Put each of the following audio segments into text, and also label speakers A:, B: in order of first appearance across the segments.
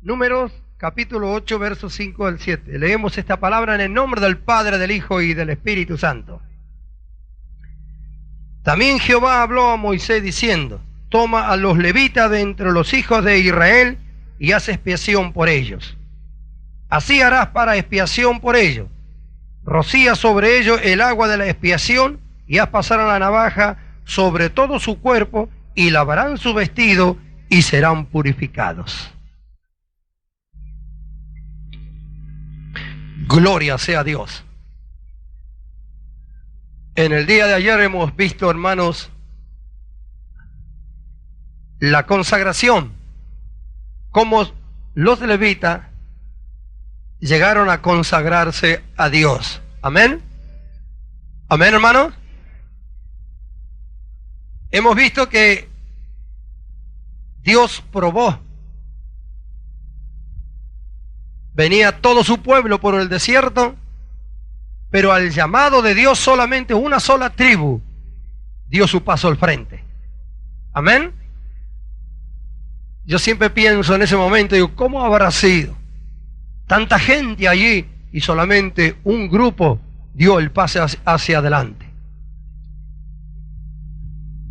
A: Números capítulo 8, versos 5 al 7. Leemos esta palabra en el nombre del Padre, del Hijo y del Espíritu Santo. También Jehová habló a Moisés diciendo: toma a los levitas de entre los hijos de Israel y haz expiación por ellos. Así harás para expiación por ellos. Rocía sobre ellos el agua de la expiación y haz pasar a la navaja sobre todo su cuerpo y lavarán su vestido y serán purificados. Gloria sea a Dios. En el día de ayer hemos visto, hermanos, la consagración, cómo los levitas llegaron a consagrarse a Dios. Amén. Amén, hermanos. Hemos visto que Dios probó. Venía todo su pueblo por el desierto, pero al llamado de Dios solamente una sola tribu dio su paso al frente. Amén. Yo siempre pienso en ese momento, digo, ¿cómo habrá sido? Tanta gente allí y solamente un grupo dio el pase hacia adelante.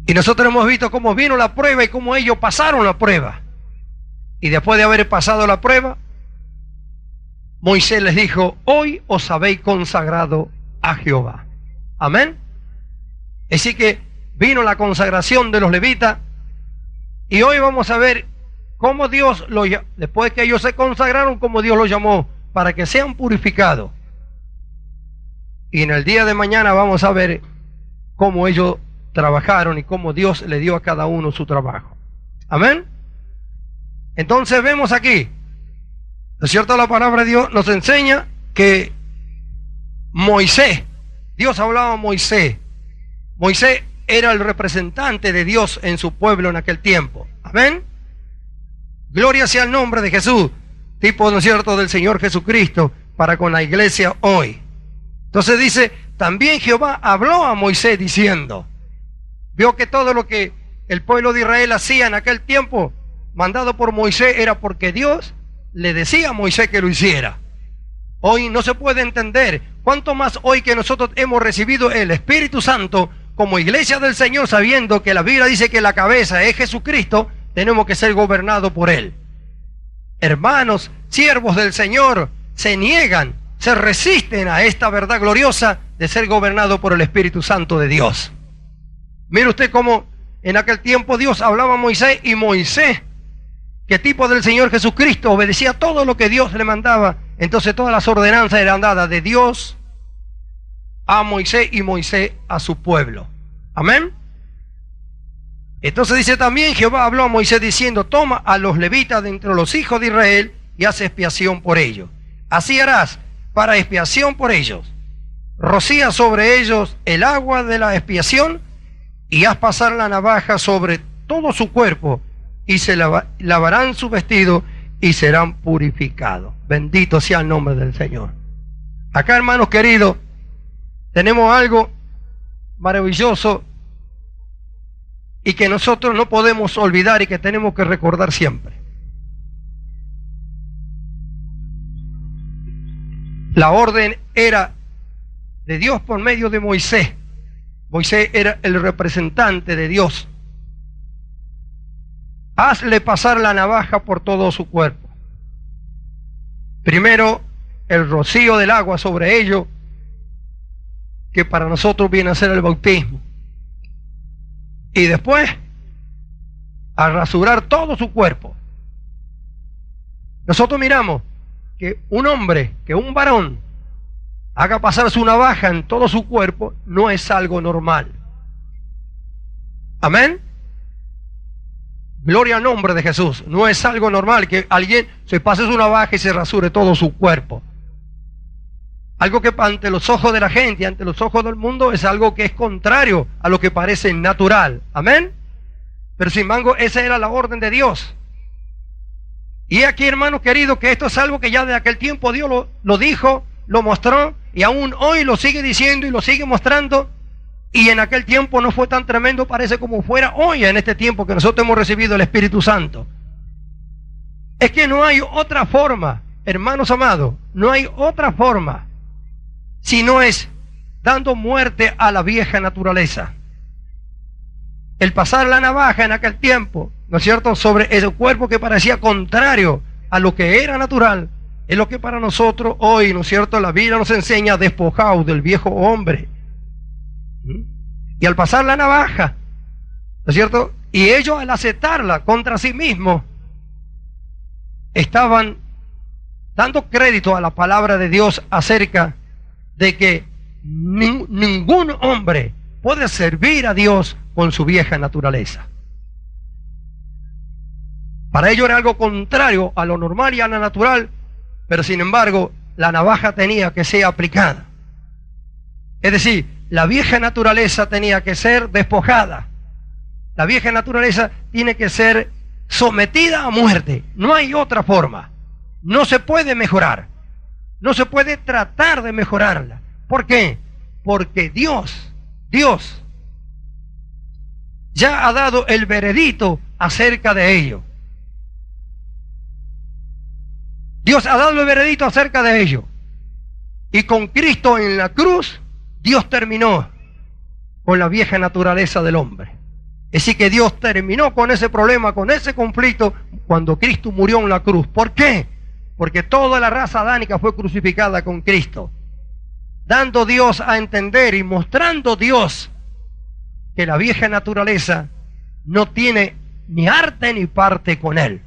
A: Y nosotros hemos visto cómo vino la prueba y cómo ellos pasaron la prueba. Y después de haber pasado la prueba, Moisés les dijo: hoy os habéis consagrado a Jehová. Amén. Así que vino la consagración de los levitas. Y hoy vamos a ver cómo Dios, después que ellos se consagraron, cómo Dios los llamó para que sean purificados. Y en el día de mañana vamos a ver cómo ellos trabajaron y cómo Dios le dio a cada uno su trabajo. Amén. Entonces vemos aquí, ¿no es cierto? La palabra de Dios nos enseña que Moisés, Dios hablaba a Moisés. Moisés era el representante de Dios en su pueblo en aquel tiempo. Amén. Gloria sea el nombre de Jesús, tipo, ¿no es cierto?, del Señor Jesucristo para con la iglesia hoy. Entonces dice, también Jehová habló a Moisés diciendo, vio que todo lo que el pueblo de Israel hacía en aquel tiempo, mandado por Moisés, era porque Dios le decía a Moisés que lo hiciera. Hoy no se puede entender, cuánto más hoy que nosotros hemos recibido el Espíritu Santo como iglesia del Señor, sabiendo que la Biblia dice que la cabeza es Jesucristo, tenemos que ser gobernados por Él. Hermanos, siervos del Señor, se niegan, se resisten a esta verdad gloriosa de ser gobernados por el Espíritu Santo de Dios. Mire usted cómo en aquel tiempo Dios hablaba a Moisés, y Moisés, que tipo del Señor Jesucristo, obedecía todo lo que Dios le mandaba. Entonces todas las ordenanzas eran dadas de Dios a Moisés y Moisés a su pueblo. Amén. Entonces dice también, Jehová habló a Moisés diciendo, toma a los levitas de entre los hijos de Israel y haz expiación por ellos. Así harás para expiación por ellos. Rocía sobre ellos el agua de la expiación y haz pasar la navaja sobre todo su cuerpo y se lavarán su vestido y serán purificados. Bendito sea el nombre del Señor. Acá, hermanos queridos, tenemos algo maravilloso y que nosotros no podemos olvidar y que tenemos que recordar siempre. La orden era de Dios por medio de Moisés. Moisés era el representante de Dios. Hazle pasar la navaja por todo su cuerpo. Primero, el rocío del agua sobre ellos, que para nosotros viene a ser el bautismo. Y después, a rasurar todo su cuerpo. Nosotros miramos que un hombre, que un varón, haga pasar su navaja en todo su cuerpo, no es algo normal. Amén. Gloria al nombre de Jesús. No es algo normal que alguien se pase su navaja y se rasure todo su cuerpo. Algo que ante los ojos de la gente, ante los ojos del mundo, es algo que es contrario a lo que parece natural. Amén. Pero sin embargo, esa era la orden de Dios. Y aquí, hermanos queridos, que esto es algo que ya de aquel tiempo Dios lo dijo, lo mostró, y aún hoy lo sigue diciendo y lo sigue mostrando. Y en aquel tiempo no fue tan tremendo, parece, como fuera hoy en este tiempo que nosotros hemos recibido el Espíritu Santo. Es que no hay otra forma, hermanos amados, no hay otra forma, si no es dando muerte a la vieja naturaleza. El pasar la navaja en aquel tiempo, ¿no es cierto?, sobre el cuerpo que parecía contrario a lo que era natural, es lo que para nosotros hoy, ¿no es cierto?, la Biblia nos enseña, despojaos del viejo hombre. Y al pasar la navaja, ¿no es cierto?, y ellos al aceptarla contra sí mismos, estaban dando crédito a la palabra de Dios acerca de que ningún hombre puede servir a Dios con su vieja naturaleza. Para ellos era algo contrario a lo normal y a lo natural, pero sin embargo la navaja tenía que ser aplicada. Es decir, la vieja naturaleza tenía que ser despojada. La vieja naturaleza tiene que ser sometida a muerte. No hay otra forma. No se puede mejorar. No se puede tratar de mejorarla. ¿Por qué? Porque Dios ya ha dado el veredicto acerca de ello. Dios ha dado el veredicto acerca de ello. Y con Cristo en la cruz, Dios terminó con la vieja naturaleza del hombre. Es decir, que Dios terminó con ese problema, con ese conflicto, cuando Cristo murió en la cruz. ¿Por qué? Porque toda la raza adánica fue crucificada con Cristo, dando Dios a entender y mostrando Dios que la vieja naturaleza no tiene ni arte ni parte con Él,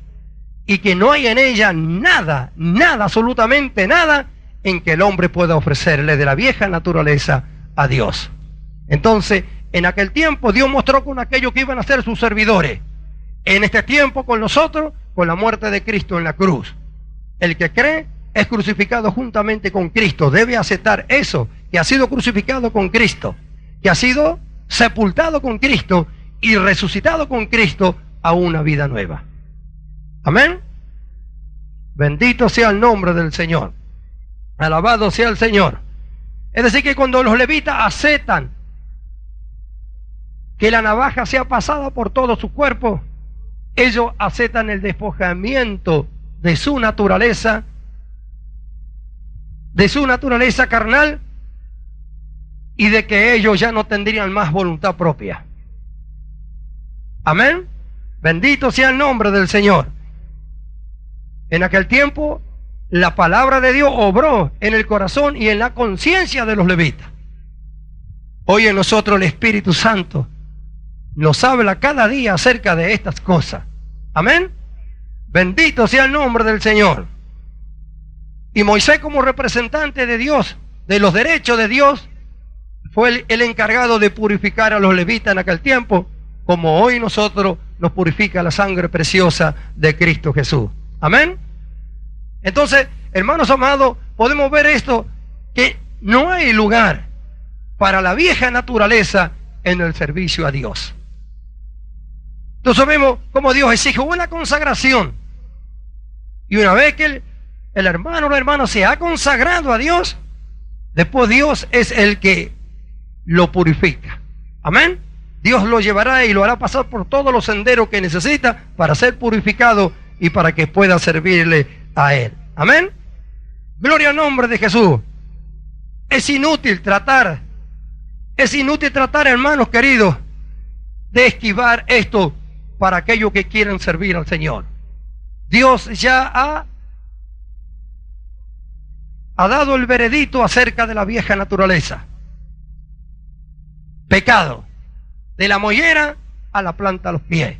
A: y que no hay en ella nada, absolutamente nada, en que el hombre pueda ofrecerle de la vieja naturaleza a Dios. Entonces, en aquel tiempo Dios mostró con aquellos que iban a ser sus servidores. En este tiempo con nosotros, con la muerte de Cristo en la cruz. El que cree es crucificado juntamente con Cristo. Debe aceptar eso, que ha sido crucificado con Cristo, que ha sido sepultado con Cristo y resucitado con Cristo a una vida nueva. Amén. Bendito sea el nombre del Señor. Alabado sea el Señor. Es decir, que cuando los levitas aceptan que la navaja sea pasada por todo su cuerpo, ellos aceptan el despojamiento de su naturaleza carnal, y de que ellos ya no tendrían más voluntad propia. Amén. Bendito sea el nombre del Señor. En aquel tiempo, la palabra de Dios obró en el corazón y en la conciencia de los levitas. Hoy en nosotros el Espíritu Santo nos habla cada día acerca de estas cosas. Amén. Bendito sea el nombre del Señor. Y Moisés, como representante de Dios, de los derechos de Dios, fue el encargado de purificar a los levitas en aquel tiempo, como hoy nosotros nos purifica la sangre preciosa de Cristo Jesús. Amén. Entonces, hermanos amados, podemos ver esto, que no hay lugar para la vieja naturaleza en el servicio a Dios. Entonces vemos cómo Dios exige una consagración. Y una vez que el hermano o la hermana se ha consagrado a Dios, después Dios es el que lo purifica. Amén. Dios lo llevará y lo hará pasar por todos los senderos que necesita para ser purificado y para que pueda servirle a Él. Amén. Gloria al nombre de Jesús. Es inútil tratar, hermanos queridos, de esquivar esto para aquellos que quieren servir al Señor. Dios ya ha dado el veredicto acerca de la vieja naturaleza. Pecado, de la mollera a la planta de los pies.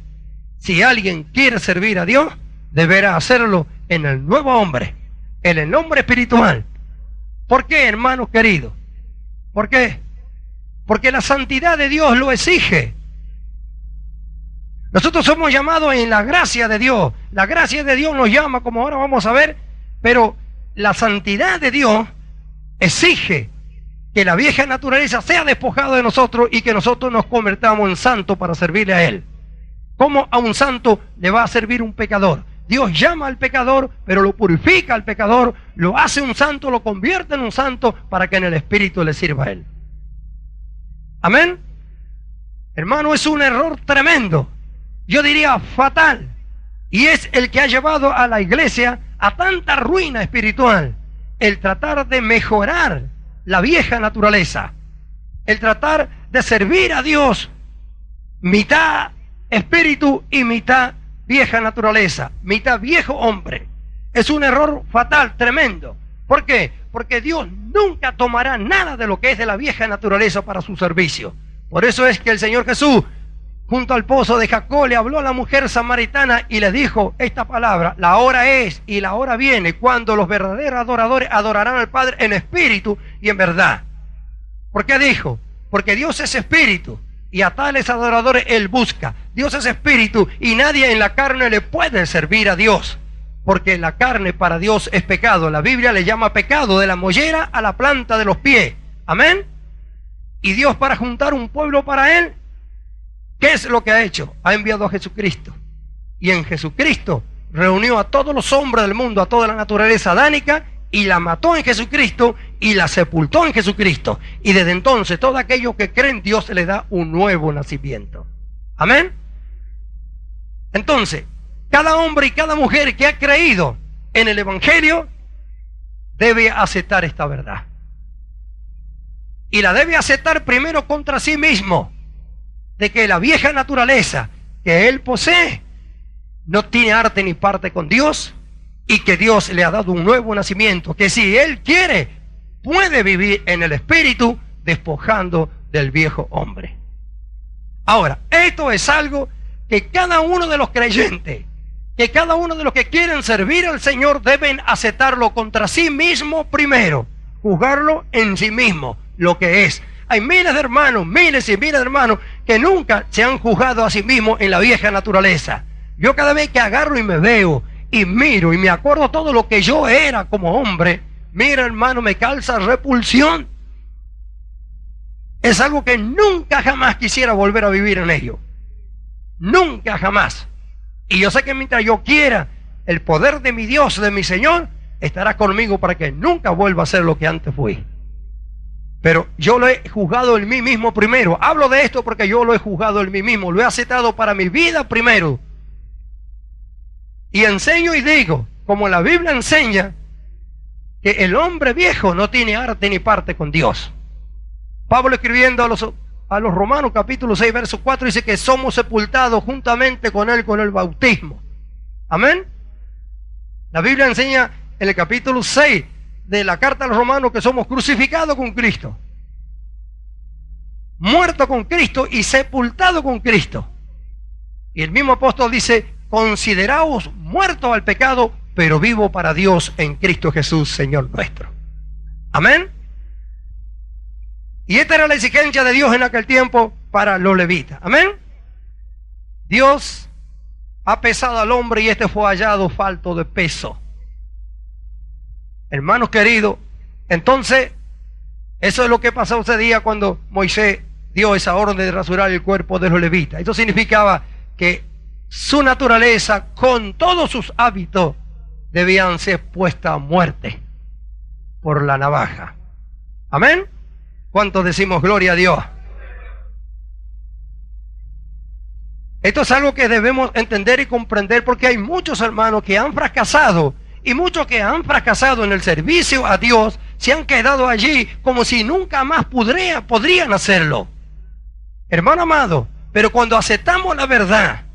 A: Si alguien quiere servir a Dios, deberá hacerlo en el nuevo hombre, en el hombre espiritual. ¿Por qué, hermanos queridos? ¿Por qué? Porque la santidad de Dios lo exige. Nosotros somos llamados en la gracia de Dios. La gracia de Dios nos llama, como ahora vamos a ver, pero la santidad de Dios exige que la vieja naturaleza sea despojada de nosotros y que nosotros nos convertamos en santos para servirle a Él. ¿Cómo a un santo le va a servir un pecador? Dios llama al pecador, pero lo purifica al pecador, lo hace un santo, lo convierte en un santo para que en el Espíritu le sirva a Él. Amén. Hermano, es un error tremendo. Yo diría fatal Y es el que ha llevado a la iglesia a tanta ruina espiritual. El tratar de mejorar la vieja naturaleza. El tratar de servir a Dios. Mitad espíritu y mitad vieja naturaleza. Mitad viejo hombre. Es un error fatal, tremendo. ¿Por qué? Porque Dios nunca tomará nada de lo que es de la vieja naturaleza para su servicio. Por eso es que el Señor Jesús, junto al pozo de Jacob, le habló a la mujer samaritana y le dijo esta palabra: la hora es y la hora viene cuando los verdaderos adoradores adorarán al Padre en espíritu y en verdad. ¿Por qué dijo? Porque Dios es espíritu y a tales adoradores Él busca. Dios es espíritu y nadie en la carne le puede servir a Dios. Porque la carne para Dios es pecado. La Biblia le llama pecado de la mollera a la planta de los pies. Amén. Y Dios, para juntar un pueblo para Él, ¿qué es lo que ha hecho? Ha enviado a Jesucristo. Y en Jesucristo reunió a todos los hombres del mundo, a toda la naturaleza adánica, y la mató en Jesucristo y la sepultó en Jesucristo. Y desde entonces todo aquello que cree en Dios le da un nuevo nacimiento. Amén. Entonces, cada hombre y cada mujer que ha creído en el Evangelio debe aceptar esta verdad. Y la debe aceptar primero contra sí mismo, de que la vieja naturaleza que él posee no tiene arte ni parte con Dios, y que Dios le ha dado un nuevo nacimiento, que si él quiere puede vivir en el espíritu, despojando del viejo hombre. Ahora, esto es algo que cada uno de los creyentes, que cada uno de los que quieren servir al Señor deben aceptarlo contra sí mismo primero, juzgarlo en sí mismo, lo que es. Hay miles de hermanos, miles y miles de hermanos que nunca se han juzgado a sí mismos en la vieja naturaleza. Yo cada vez que agarro y me veo y miro y me acuerdo todo lo que yo era como hombre, mira hermano, me causa repulsión. Es algo que nunca jamás quisiera volver a vivir en ello. Nunca jamás. Y yo sé que mientras yo quiera, el poder de mi Dios, de mi Señor, estará conmigo para que nunca vuelva a ser lo que antes fui. Pero yo lo he juzgado en mí mismo primero. Hablo de esto porque yo lo he juzgado en mí mismo. Lo he aceptado para mi vida primero. Y enseño y digo, como la Biblia enseña, que el hombre viejo no tiene arte ni parte con Dios. Pablo, escribiendo a los Romanos capítulo 6 verso 4, dice que somos sepultados juntamente con Él con el bautismo. Amén. La Biblia enseña en el capítulo 6 de la carta a los Romanos que somos crucificados con Cristo, muertos con Cristo y sepultados con Cristo. Y el mismo apóstol dice: consideraos muertos al pecado, pero vivo para Dios en Cristo Jesús, Señor nuestro. Amén. Y esta era la exigencia de Dios en aquel tiempo para los levitas. Amén. Dios ha pesado al hombre y este fue hallado falto de peso. Hermanos queridos, entonces, eso es lo que pasó ese día cuando Moisés dio esa orden de rasurar el cuerpo de los levitas. Eso significaba que su naturaleza, con todos sus hábitos, debían ser puestas a muerte por la navaja. Amén. ¿Cuántos decimos gloria a Dios? Esto es algo que debemos entender y comprender, porque hay muchos hermanos que han fracasado, y muchos que han fracasado en el servicio a Dios se han quedado allí como si nunca más podrían hacerlo. Hermano amado, pero cuando aceptamos la verdad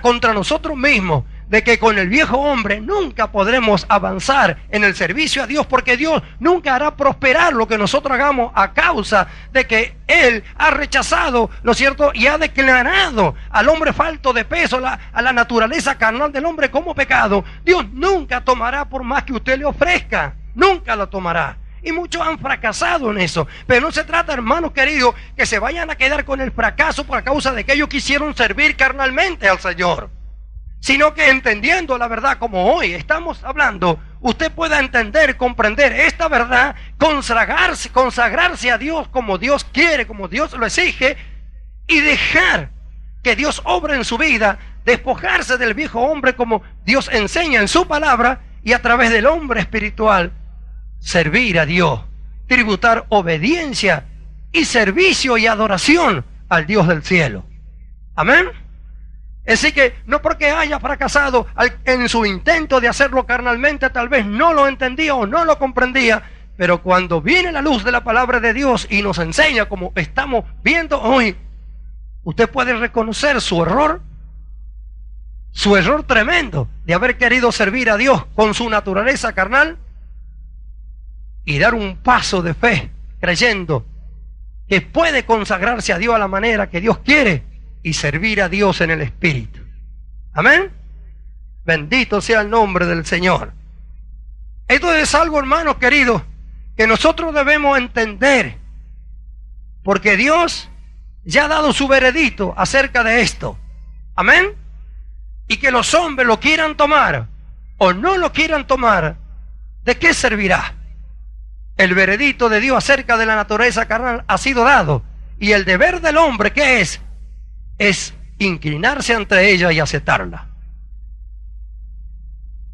A: contra nosotros mismos, de que con el viejo hombre nunca podremos avanzar en el servicio a Dios, porque Dios nunca hará prosperar lo que nosotros hagamos a causa de que Él ha rechazado, ¿no es cierto?, y ha declarado al hombre falto de peso, a la naturaleza carnal del hombre como pecado. Dios nunca tomará por más que usted le ofrezca, nunca lo tomará. Y muchos han fracasado en eso. Pero no se trata, hermanos queridos, que se vayan a quedar con el fracaso por causa de que ellos quisieron servir carnalmente al Señor, sino que entendiendo la verdad como hoy estamos hablando, usted pueda entender, comprender esta verdad, consagrarse a Dios como Dios quiere, como Dios lo exige, y dejar que Dios obre en su vida, despojarse del viejo hombre como Dios enseña en su palabra, y a través del hombre espiritual servir a Dios, tributar obediencia y servicio y adoración al Dios del cielo. Amén. Así que no porque haya fracasado en su intento de hacerlo carnalmente, tal vez no lo entendía o no lo comprendía, pero cuando viene la luz de la palabra de Dios y nos enseña, como estamos viendo hoy, usted puede reconocer su error tremendo de haber querido servir a Dios con su naturaleza carnal y dar un paso de fe creyendo que puede consagrarse a Dios a la manera que Dios quiere y servir a Dios en el Espíritu. Amén. Bendito sea el nombre del Señor. Esto es algo, hermanos queridos, que nosotros debemos entender, porque Dios ya ha dado su veredicto acerca de esto. Amén. Y que los hombres lo quieran tomar o no lo quieran tomar, ¿de qué servirá? El veredicto de Dios acerca de la naturaleza carnal ha sido dado, y el deber del hombre, ¿qué es? Es inclinarse ante ella y aceptarla.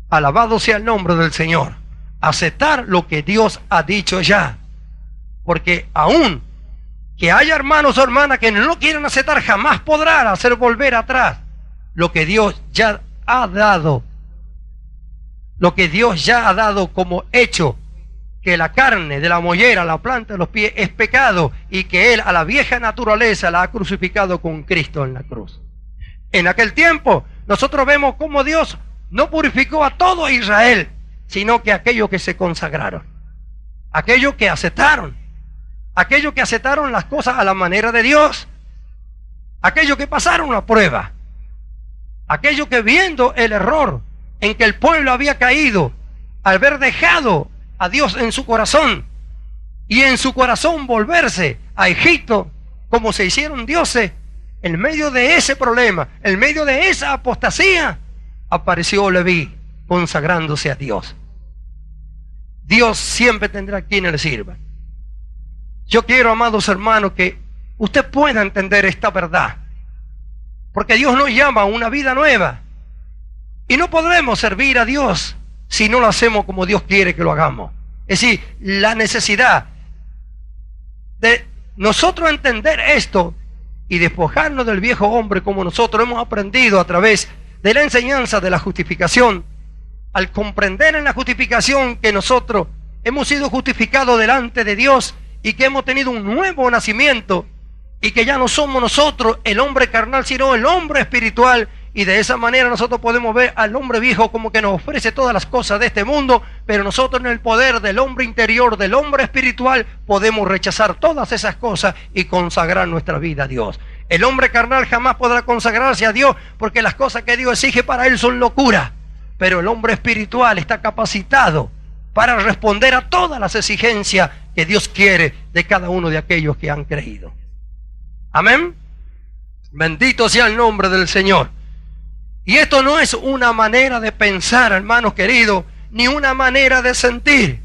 A: Alabado sea el nombre del Señor. Aceptar lo que Dios ha dicho ya, porque aún que haya hermanos o hermanas que no lo quieran aceptar, jamás podrán hacer volver atrás lo que Dios ya ha dado, lo que Dios ya ha dado como hecho, que la carne de la mollera, la planta de los pies es pecado, y que Él a la vieja naturaleza la ha crucificado con Cristo en la cruz. En aquel tiempo nosotros vemos cómo Dios no purificó a todo Israel, sino que aquellos que se consagraron, aquellos que aceptaron las cosas a la manera de Dios, aquellos que pasaron la prueba, aquellos que viendo el error en que el pueblo había caído al haber dejado a Dios en su corazón, y en su corazón volverse a Egipto como se hicieron dioses, en medio de ese problema, en medio de esa apostasía, apareció Leví consagrándose a Dios. Dios siempre tendrá quien le sirva. Yo quiero, amados hermanos, que usted pueda entender esta verdad, porque Dios nos llama a una vida nueva, y no podremos servir a Dios si no lo hacemos como Dios quiere que lo hagamos. Es decir, la necesidad de nosotros entender esto y despojarnos del viejo hombre, como nosotros hemos aprendido a través de la enseñanza de la justificación, al comprender en la justificación que nosotros hemos sido justificados delante de Dios y que hemos tenido un nuevo nacimiento, y que ya no somos nosotros el hombre carnal, sino el hombre espiritual. Y de esa manera nosotros podemos ver al hombre viejo como que nos ofrece todas las cosas de este mundo, pero nosotros en el poder del hombre interior, del hombre espiritual, podemos rechazar todas esas cosas y consagrar nuestra vida a Dios. El hombre carnal jamás podrá consagrarse a Dios, porque las cosas que Dios exige para él son locura, pero el hombre espiritual está capacitado para responder a todas las exigencias que Dios quiere de cada uno de aquellos que han creído. Amén. Bendito sea el nombre del Señor. Y esto no es una manera de pensar, hermanos queridos, ni una manera de sentir.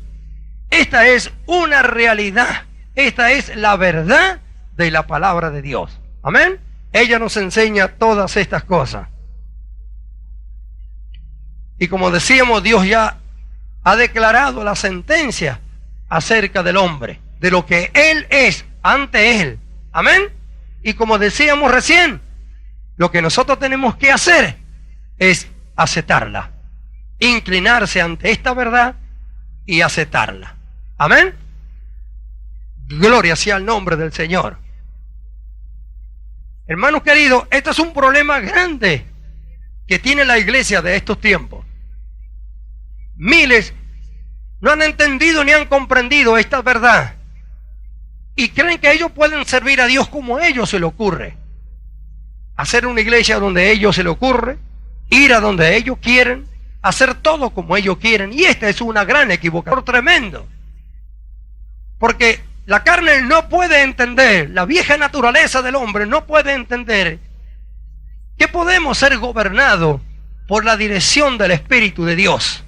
A: Esta es una realidad. Esta es la verdad de la palabra de Dios. Amén. Ella nos enseña todas estas cosas. Y como decíamos, Dios ya ha declarado la sentencia acerca del hombre, de lo que Él es ante Él. Amén. Y como decíamos recién, lo que nosotros tenemos que hacer es aceptarla, inclinarse ante esta verdad y aceptarla. Amén. Gloria sea el nombre del Señor. Hermanos queridos, este es un problema grande que tiene la iglesia de estos tiempos. Miles no han entendido ni han comprendido esta verdad, y creen que ellos pueden servir a Dios como a ellos se le ocurre. Hacer una iglesia donde a ellos se le ocurre, ir a donde ellos quieren, hacer todo como ellos quieren. Y esta es una gran equivocación tremendo, porque la carne no puede entender, la vieja naturaleza del hombre no puede entender que podemos ser gobernados por la dirección del Espíritu de Dios,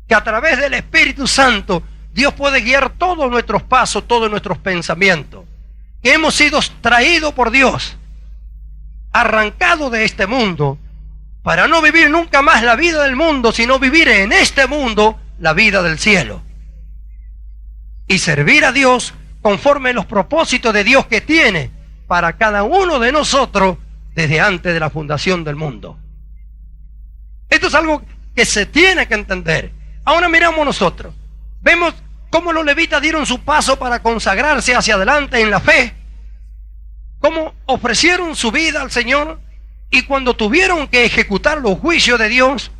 A: que a través del Espíritu Santo Dios puede guiar todos nuestros pasos, todos nuestros pensamientos, que hemos sido traídos por Dios, arrancados de este mundo, para no vivir nunca más la vida del mundo, sino vivir en este mundo la vida del cielo, y servir a Dios conforme los propósitos de Dios que tiene para cada uno de nosotros desde antes de la fundación del mundo. Esto es algo que se tiene que entender. Ahora miramos nosotros. Vemos cómo los levitas dieron su paso para consagrarse hacia adelante en la fe. Cómo ofrecieron su vida al Señor. Y cuando tuvieron que ejecutar los juicios de Dios,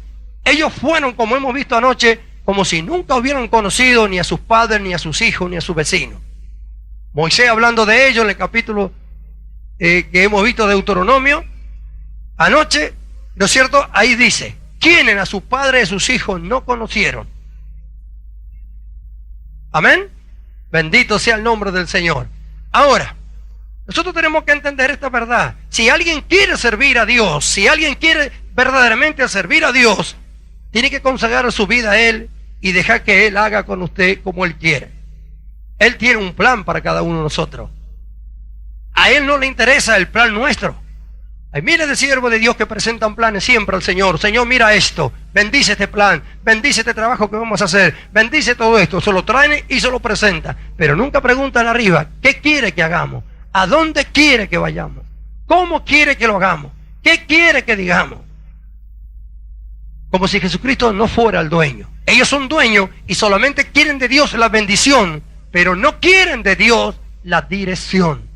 A: ellos fueron, como hemos visto anoche, como si nunca hubieran conocido ni a sus padres, ni a sus hijos, ni a sus vecinos. Moisés, hablando de ellos en el capítulo que hemos visto de Deuteronomio anoche, ¿no es cierto? Ahí dice, ¿quiénes a sus padres y a sus hijos no conocieron? Amén. Bendito sea el nombre del Señor. Ahora, nosotros tenemos que entender esta verdad. Si alguien quiere servir a Dios, si alguien quiere verdaderamente servir a Dios, tiene que consagrar su vida a Él y dejar que Él haga con usted como Él quiere. Él tiene un plan para cada uno de nosotros. A Él no le interesa el plan nuestro. Hay miles de siervos de Dios que presentan planes siempre al Señor. Señor, mira esto, bendice este plan, bendice este trabajo que vamos a hacer, bendice todo esto. Se lo traen y se lo presentan, pero nunca preguntan arriba, ¿qué quiere que hagamos? ¿A dónde quiere que vayamos? ¿Cómo quiere que lo hagamos? ¿Qué quiere que digamos? Como si Jesucristo no fuera el dueño. Ellos son dueños y solamente quieren de Dios la bendición, pero no quieren de Dios la dirección.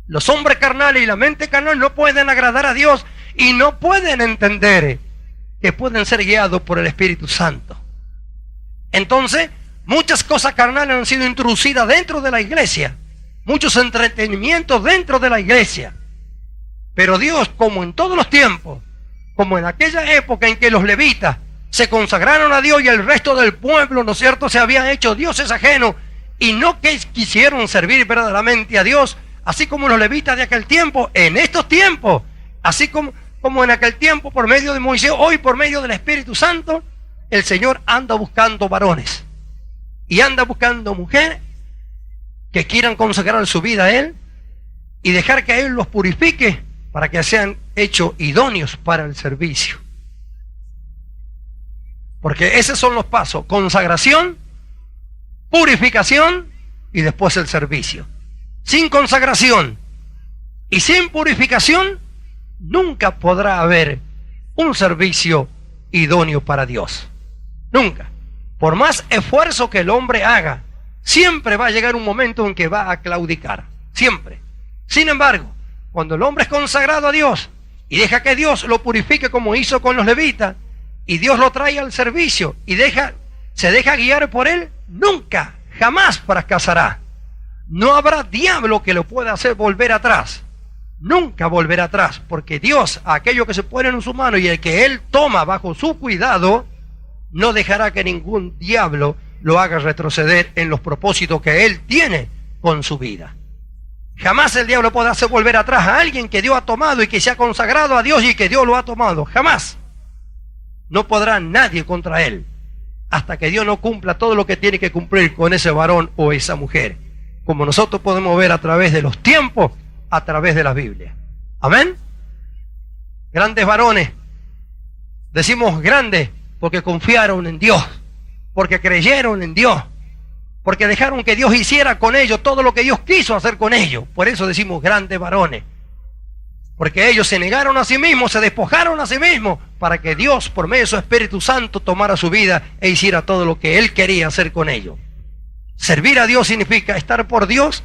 A: Los hombres carnales y la mente carnal no pueden agradar a Dios y no pueden entender que pueden ser guiados por el Espíritu Santo. Entonces, muchas cosas carnales han sido introducidas dentro de la iglesia, muchos entretenimientos dentro de la iglesia. Pero Dios, como en todos los tiempos, como en aquella época en que los levitas se consagraron a Dios y el resto del pueblo, ¿no es cierto?, se habían hecho dioses ajenos y no que quisieron servir verdaderamente a Dios, así como los levitas de aquel tiempo, en estos tiempos, así como en aquel tiempo por medio de Moisés, hoy por medio del Espíritu Santo, el Señor anda buscando varones y anda buscando mujeres que quieran consagrar su vida a Él y dejar que Él los purifique para que sean hechos idóneos para el servicio. Porque esos son los pasos: consagración, purificación y después el servicio. Sin consagración y sin purificación nunca podrá haber un servicio idóneo para Dios. Nunca. Por más esfuerzo que el hombre haga, siempre va a llegar un momento en que va a claudicar. Siempre. Sin embargo, cuando el hombre es consagrado a Dios y deja que Dios lo purifique como hizo con los levitas, y Dios lo trae al servicio y se deja guiar por Él, nunca, jamás fracasará. No habrá diablo que lo pueda hacer volver atrás. Nunca volverá atrás, porque Dios, aquello que se pone en su mano y el que Él toma bajo su cuidado, no dejará que ningún diablo lo haga retroceder en los propósitos que Él tiene con su vida. Jamás el diablo podrá hacer volver atrás a alguien que Dios ha tomado y que se ha consagrado a Dios y que Dios lo ha tomado. Jamás. No podrá nadie contra Él hasta que Dios no cumpla todo lo que tiene que cumplir con ese varón o esa mujer, como nosotros podemos ver a través de los tiempos, a través de la Biblia. Amén. Grandes varones, decimos grandes porque confiaron en Dios, porque creyeron en Dios, porque dejaron que Dios hiciera con ellos todo lo que Dios quiso hacer con ellos. Por eso decimos grandes varones, porque ellos se negaron a sí mismos, se despojaron a sí mismos, para que Dios, por medio de su Espíritu Santo, tomara su vida e hiciera todo lo que Él quería hacer con ellos. Servir a Dios significa estar por Dios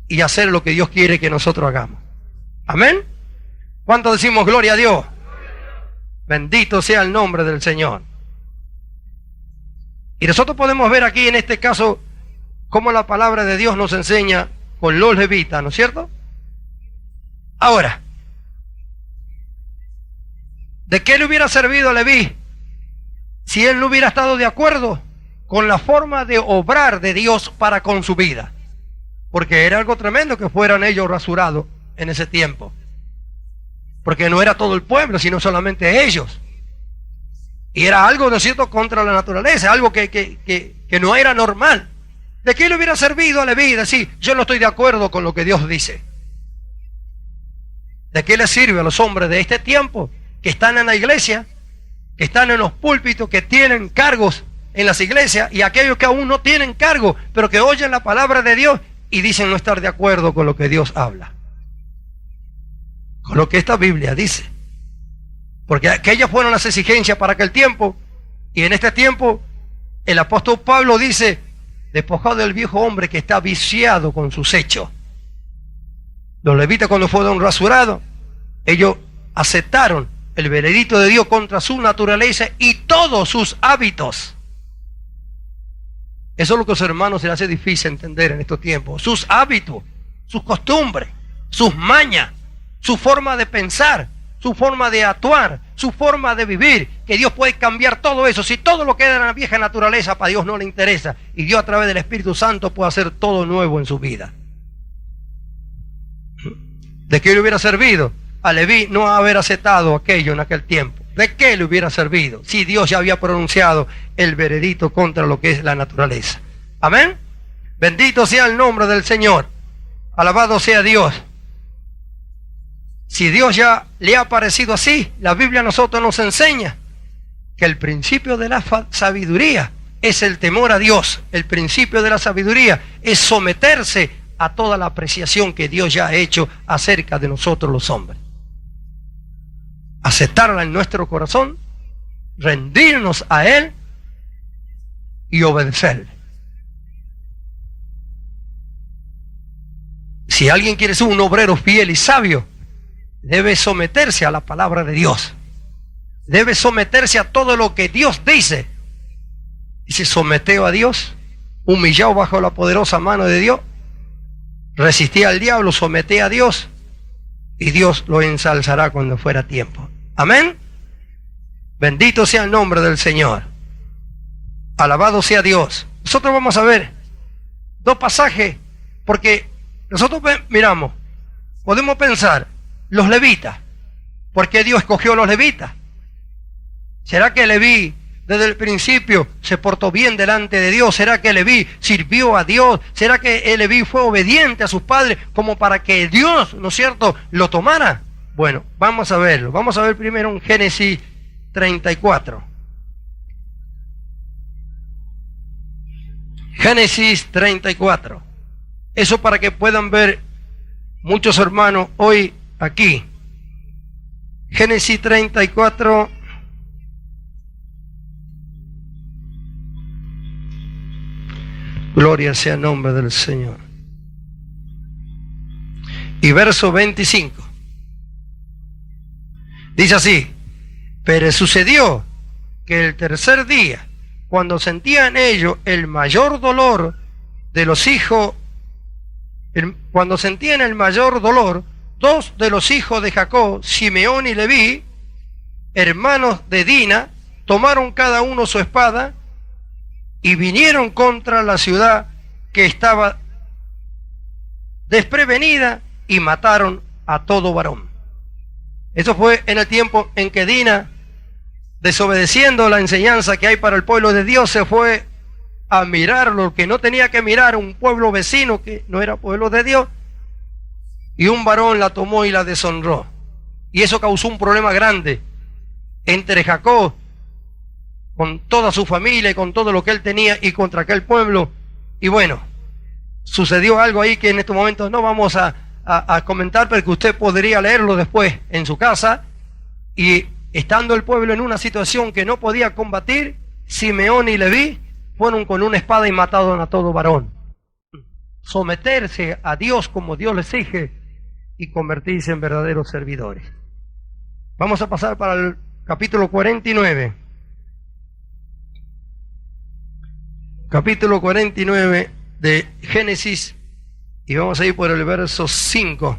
A: y hacer lo que Dios quiere que nosotros hagamos. Amén. ¿Cuánto decimos gloria a Dios? Bendito sea el nombre del Señor. Y nosotros podemos ver aquí en este caso cómo la palabra de Dios nos enseña con los levitas, ¿no es cierto? Ahora, ¿de qué le hubiera servido a Leví si él no hubiera estado de acuerdo con la forma de obrar de Dios para con su vida? Porque era algo tremendo que fueran ellos rasurados en ese tiempo. Porque no era todo el pueblo, sino solamente ellos. Y era algo, ¿no es cierto?, contra la naturaleza, algo que no era normal. ¿De qué le hubiera servido a Leví decir, yo no estoy de acuerdo con lo que Dios dice? ¿De qué le sirve a los hombres de este tiempo que están en la iglesia, que están en los púlpitos, que tienen cargos en las iglesias, y aquellos que aún no tienen cargo, pero que oyen la palabra de Dios y dicen no estar de acuerdo con lo que Dios habla? con lo que esta Biblia dice. Porque aquellas fueron las exigencias para aquel tiempo, y en este tiempo el apóstol Pablo dice: despojado del viejo hombre que está viciado con sus hechos. Los levitas, cuando fueron rasurados, ellos aceptaron el veredicto de Dios contra su naturaleza y todos sus hábitos. Eso es lo que a los hermanos se les hace difícil entender en estos tiempos. Sus hábitos, sus costumbres, sus mañas, su forma de pensar, su forma de actuar, su forma de vivir, que Dios puede cambiar todo eso. Si todo lo que era en la vieja naturaleza para Dios no le interesa, y Dios a través del Espíritu Santo puede hacer todo nuevo en su vida. ¿De qué le hubiera servido a Leví no haber aceptado aquello en aquel tiempo? ¿De qué le hubiera servido si Dios ya había pronunciado el veredicto contra lo que es la naturaleza? Amén. Bendito sea el nombre del Señor. Alabado sea Dios. Si Dios ya le ha parecido así, la Biblia a nosotros nos enseña que el principio de la sabiduría es el temor a Dios. El principio de la sabiduría es someterse a toda la apreciación que Dios ya ha hecho acerca de nosotros los hombres. Aceptarla en nuestro corazón, rendirnos a Él y obedecerle. Si alguien quiere ser un obrero fiel y sabio, debe someterse a la palabra de Dios. Debe someterse a todo lo que Dios dice. Y se sometió a Dios, humillado bajo la poderosa mano de Dios, resistía al diablo, sometía a Dios, y Dios lo ensalzará cuando fuera tiempo. Amén. Bendito sea el nombre del Señor. Alabado sea Dios. Nosotros vamos a ver dos pasajes, porque nosotros miramos, podemos pensar, los levitas, ¿por qué Dios escogió a los levitas? ¿Será que Leví desde el principio se portó bien delante de Dios? ¿Será que Leví sirvió a Dios? ¿Será que Leví fue obediente a sus padres como para que Dios, ¿no es cierto?, lo tomara? Bueno, vamos a verlo. Vamos a ver primero en Génesis 34. Génesis 34. Eso para que puedan ver muchos hermanos hoy aquí. Génesis 34. Gloria sea el nombre del Señor. Y verso 25. Dice así: pero sucedió que el tercer día, cuando sentían ellos el mayor dolor de los hijos, cuando sentían el mayor dolor, dos de los hijos de Jacob, Simeón y Leví, hermanos de Dina, tomaron cada uno su espada y vinieron contra la ciudad que estaba desprevenida y mataron a todo varón. Eso fue en el tiempo en que Dina, desobedeciendo la enseñanza que hay para el pueblo de Dios, se fue a mirar lo que no tenía que mirar, un pueblo vecino que no era pueblo de Dios, y un varón la tomó y la deshonró. Y eso causó un problema grande entre Jacob, con toda su familia y con todo lo que él tenía, y contra aquel pueblo. Y bueno, sucedió algo ahí que en estos momentos no vamos a comentar, pero que usted podría leerlo después en su casa. Y estando el pueblo en una situación que no podía combatir, Simeón y Leví fueron con una espada y mataron a todo varón. Someterse a Dios como Dios les exige y convertirse en verdaderos servidores. Vamos a pasar para el capítulo 49. Capítulo 49 de Génesis, y vamos a ir por el verso 5.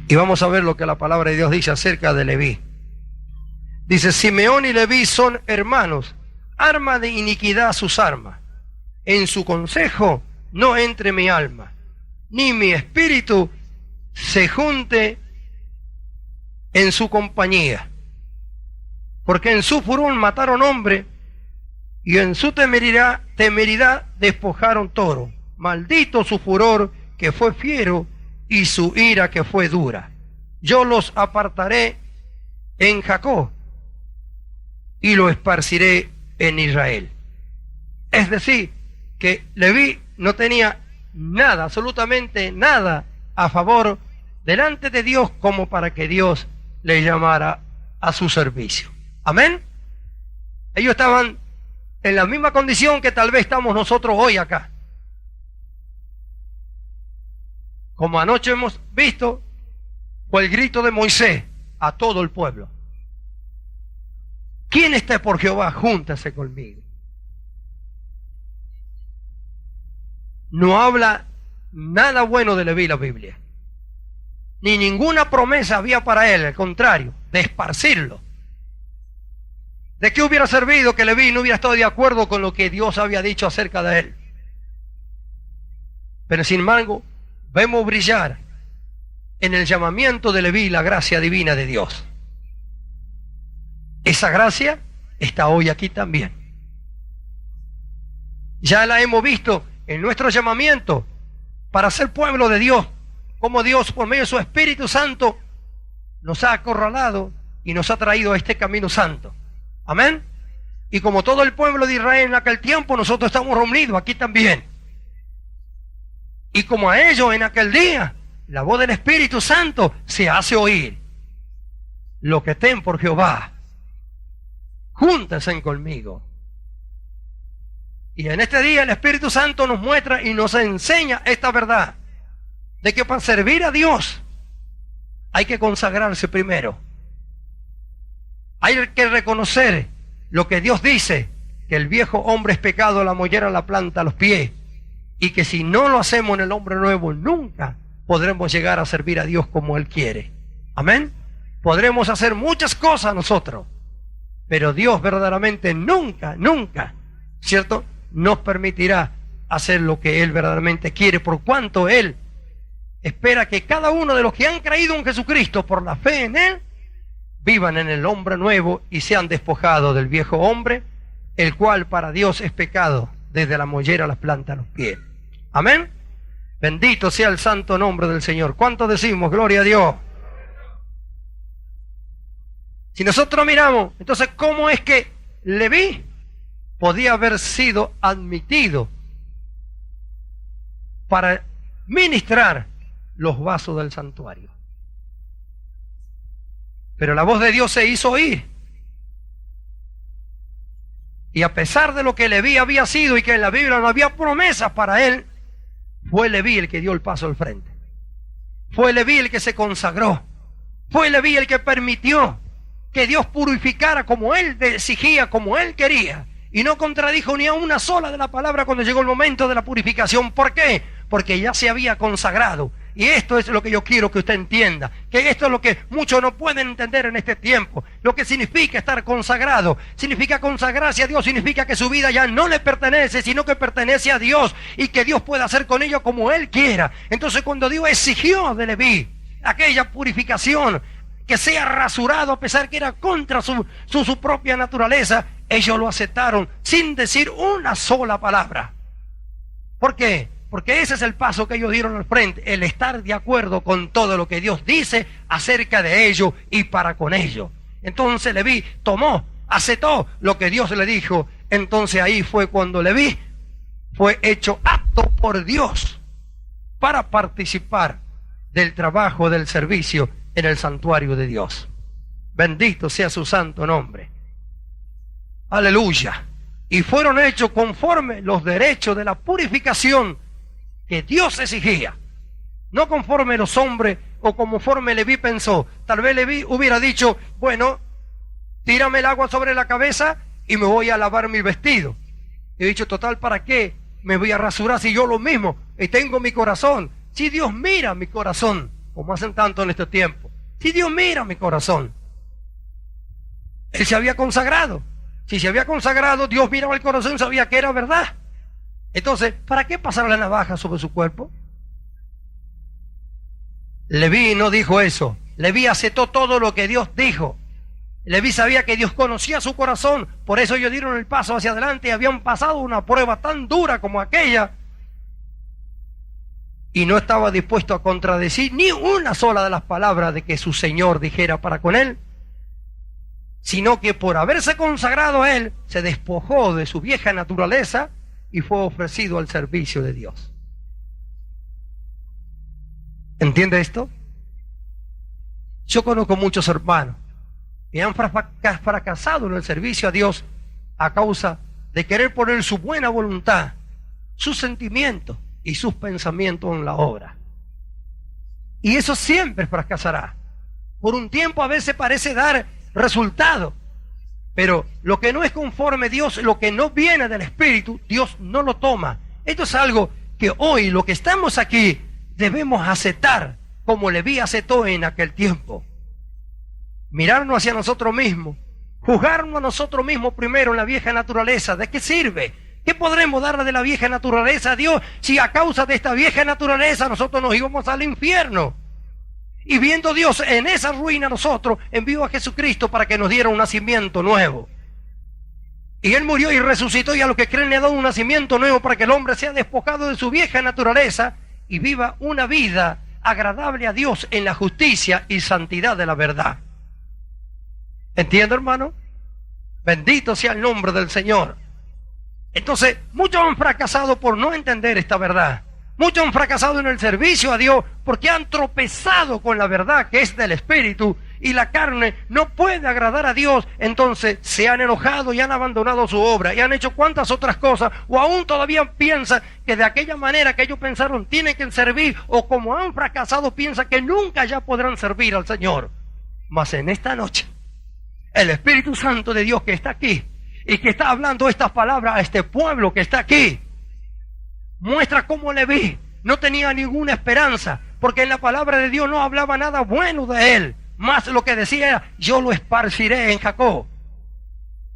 A: Y vamos a ver lo que la palabra de Dios dice acerca de Leví. Dice: Simeón y Leví son hermanos, arma de iniquidad sus armas. En su consejo no entre mi alma, ni mi espíritu se junte en su compañía. Porque en su furor mataron hombre, y en su temeridad despojaron toro. Maldito su furor que fue fiero, y su ira que fue dura. Yo los apartaré en Jacob, y lo esparciré en Israel. Es decir, que Leví no tenía nada, absolutamente nada, a favor delante de Dios como para que Dios le llamara a su servicio. Amén. Ellos estaban en la misma condición que tal vez estamos nosotros hoy acá. Como anoche hemos visto, fue el grito de Moisés a todo el pueblo. ¿Quién esté por Jehová? Júntase conmigo. No habla nada bueno de Leví la Biblia. Ni ninguna promesa había para él, al contrario, de esparcirlo. ¿De qué hubiera servido que Leví no hubiera estado de acuerdo con lo que Dios había dicho acerca de él? Pero sin embargo, vemos brillar en el llamamiento de Leví la gracia divina de Dios. Esa gracia está hoy aquí también. Ya la hemos visto en nuestro llamamiento para ser pueblo de Dios, como Dios por medio de su Espíritu Santo nos ha acorralado y nos ha traído a este camino santo. Amén. Y como todo el pueblo de Israel en aquel tiempo, nosotros estamos reunidos aquí también. Y como a ellos en aquel día, la voz del Espíritu Santo se hace oír. Los que estén por Jehová, júntense conmigo. Y en este día el Espíritu Santo nos muestra y nos enseña esta verdad, de que para servir a Dios hay que consagrarse primero. Hay que reconocer lo que Dios dice, que el viejo hombre es pecado, la mollera, la planta, los pies, y que si no lo hacemos en el hombre nuevo, nunca podremos llegar a servir a Dios como Él quiere. Amén. Podremos hacer muchas cosas nosotros, pero Dios verdaderamente nunca, ¿cierto?, nos permitirá hacer lo que Él verdaderamente quiere, por cuanto Él espera que cada uno de los que han creído en Jesucristo por la fe en Él, vivan en el hombre nuevo y sean despojados del viejo hombre, el cual para Dios es pecado, desde la mollera a las plantas a los pies. Amén. Bendito sea el santo nombre del Señor. ¿Cuánto decimos gloria a Dios? Si nosotros miramos, entonces, ¿cómo es que Leví podía haber sido admitido para ministrar los vasos del santuario? Pero la voz de Dios se hizo oír. Y a pesar de lo que Leví había sido y que en la Biblia no había promesas para él, fue Leví el que dio el paso al frente. Fue Leví el que se consagró. Fue Leví el que permitió que Dios purificara como Él exigía, como Él quería. Y no contradijo ni a una sola de la palabra cuando llegó el momento de la purificación. ¿Por qué? Porque ya se había consagrado. Y esto es lo que yo quiero que usted entienda, que esto es lo que muchos no pueden entender en este tiempo. Lo que significa estar consagrado, significa consagrarse a Dios, significa que su vida ya no le pertenece, sino que pertenece a Dios, y que Dios pueda hacer con ello como Él quiera. Entonces, cuando Dios exigió de Leví aquella purificación, que sea rasurado a pesar que era contra su propia naturaleza, ellos lo aceptaron sin decir una sola palabra. ¿Por qué? Porque ese es el paso que ellos dieron al frente, el estar de acuerdo con todo lo que Dios dice acerca de ellos y para con ellos. Entonces Leví tomó, aceptó lo que Dios le dijo. Entonces ahí fue cuando Leví fue hecho apto por Dios para participar del trabajo, del servicio en el santuario de Dios. Bendito sea su santo nombre. Aleluya. Y fueron hechos conforme los derechos de la purificación que Dios exigía, no conforme los hombres o conforme Leví pensó. Tal vez Leví hubiera dicho, bueno, tírame el agua sobre la cabeza y me voy a lavar mi vestido. He dicho, total, ¿para qué me voy a rasurar si yo lo mismo y tengo mi corazón? Si Dios mira mi corazón, como hacen tanto en este tiempo, si Dios mira mi corazón. Él se había consagrado. Si se había consagrado, Dios miraba el corazón y sabía que era verdad. Entonces, ¿para qué pasar la navaja sobre su cuerpo? Leví no dijo eso. Leví aceptó todo lo que Dios dijo. Leví sabía que Dios conocía su corazón. Por eso ellos dieron el paso hacia adelante y habían pasado una prueba tan dura como aquella. Y no estaba dispuesto a contradecir ni una sola de las palabras de que su Señor dijera para con él, sino que por haberse consagrado a Él, se despojó de su vieja naturaleza y fue ofrecido al servicio de Dios. ¿Entiende esto? Yo conozco muchos hermanos que han fracasado en el servicio a Dios a causa de querer poner su buena voluntad, sus sentimientos y sus pensamientos en la obra. Y eso siempre fracasará. Por un tiempo a veces parece dar resultado, pero lo que no es conforme a Dios, lo que no viene del Espíritu, Dios no lo toma. Esto es algo que hoy, lo que estamos aquí, debemos aceptar, como Leví aceptó en aquel tiempo. Mirarnos hacia nosotros mismos, juzgarnos a nosotros mismos primero en la vieja naturaleza. ¿De qué sirve? ¿Qué podremos darle de la vieja naturaleza a Dios si a causa de esta vieja naturaleza nosotros nos íbamos al infierno? Y viendo Dios en esa ruina, nosotros envió a Jesucristo para que nos diera un nacimiento nuevo. Y Él murió y resucitó, y a los que creen le ha dado un nacimiento nuevo para que el hombre sea despojado de su vieja naturaleza y viva una vida agradable a Dios en la justicia y santidad de la verdad. ¿Entiende, hermano? Bendito sea el nombre del Señor. Entonces, muchos han fracasado por no entender esta verdad. Muchos han fracasado en el servicio a Dios porque han tropezado con la verdad que es del Espíritu, y la carne no puede agradar a Dios. Entonces se han enojado y han abandonado su obra y han hecho cuantas otras cosas, o aún todavía piensan que de aquella manera que ellos pensaron tienen que servir, o como han fracasado piensan que nunca ya podrán servir al Señor. Mas en esta noche el Espíritu Santo de Dios que está aquí y que está hablando estas palabras a este pueblo que está aquí, muestra cómo Leví no tenía ninguna esperanza, porque en la palabra de Dios no hablaba nada bueno de él, más lo que decía era: yo lo esparciré en Jacob.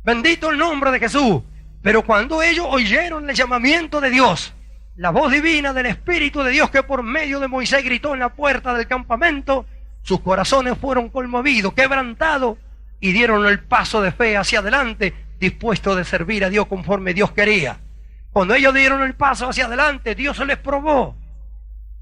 A: Bendito el nombre de Jesús. Pero cuando ellos oyeron el llamamiento de Dios, la voz divina del Espíritu de Dios que por medio de Moisés gritó en la puerta del campamento, sus corazones fueron conmovidos, quebrantados, y dieron el paso de fe hacia adelante, dispuestos de servir a Dios conforme Dios quería. Cuando ellos dieron el paso hacia adelante, Dios se les probó.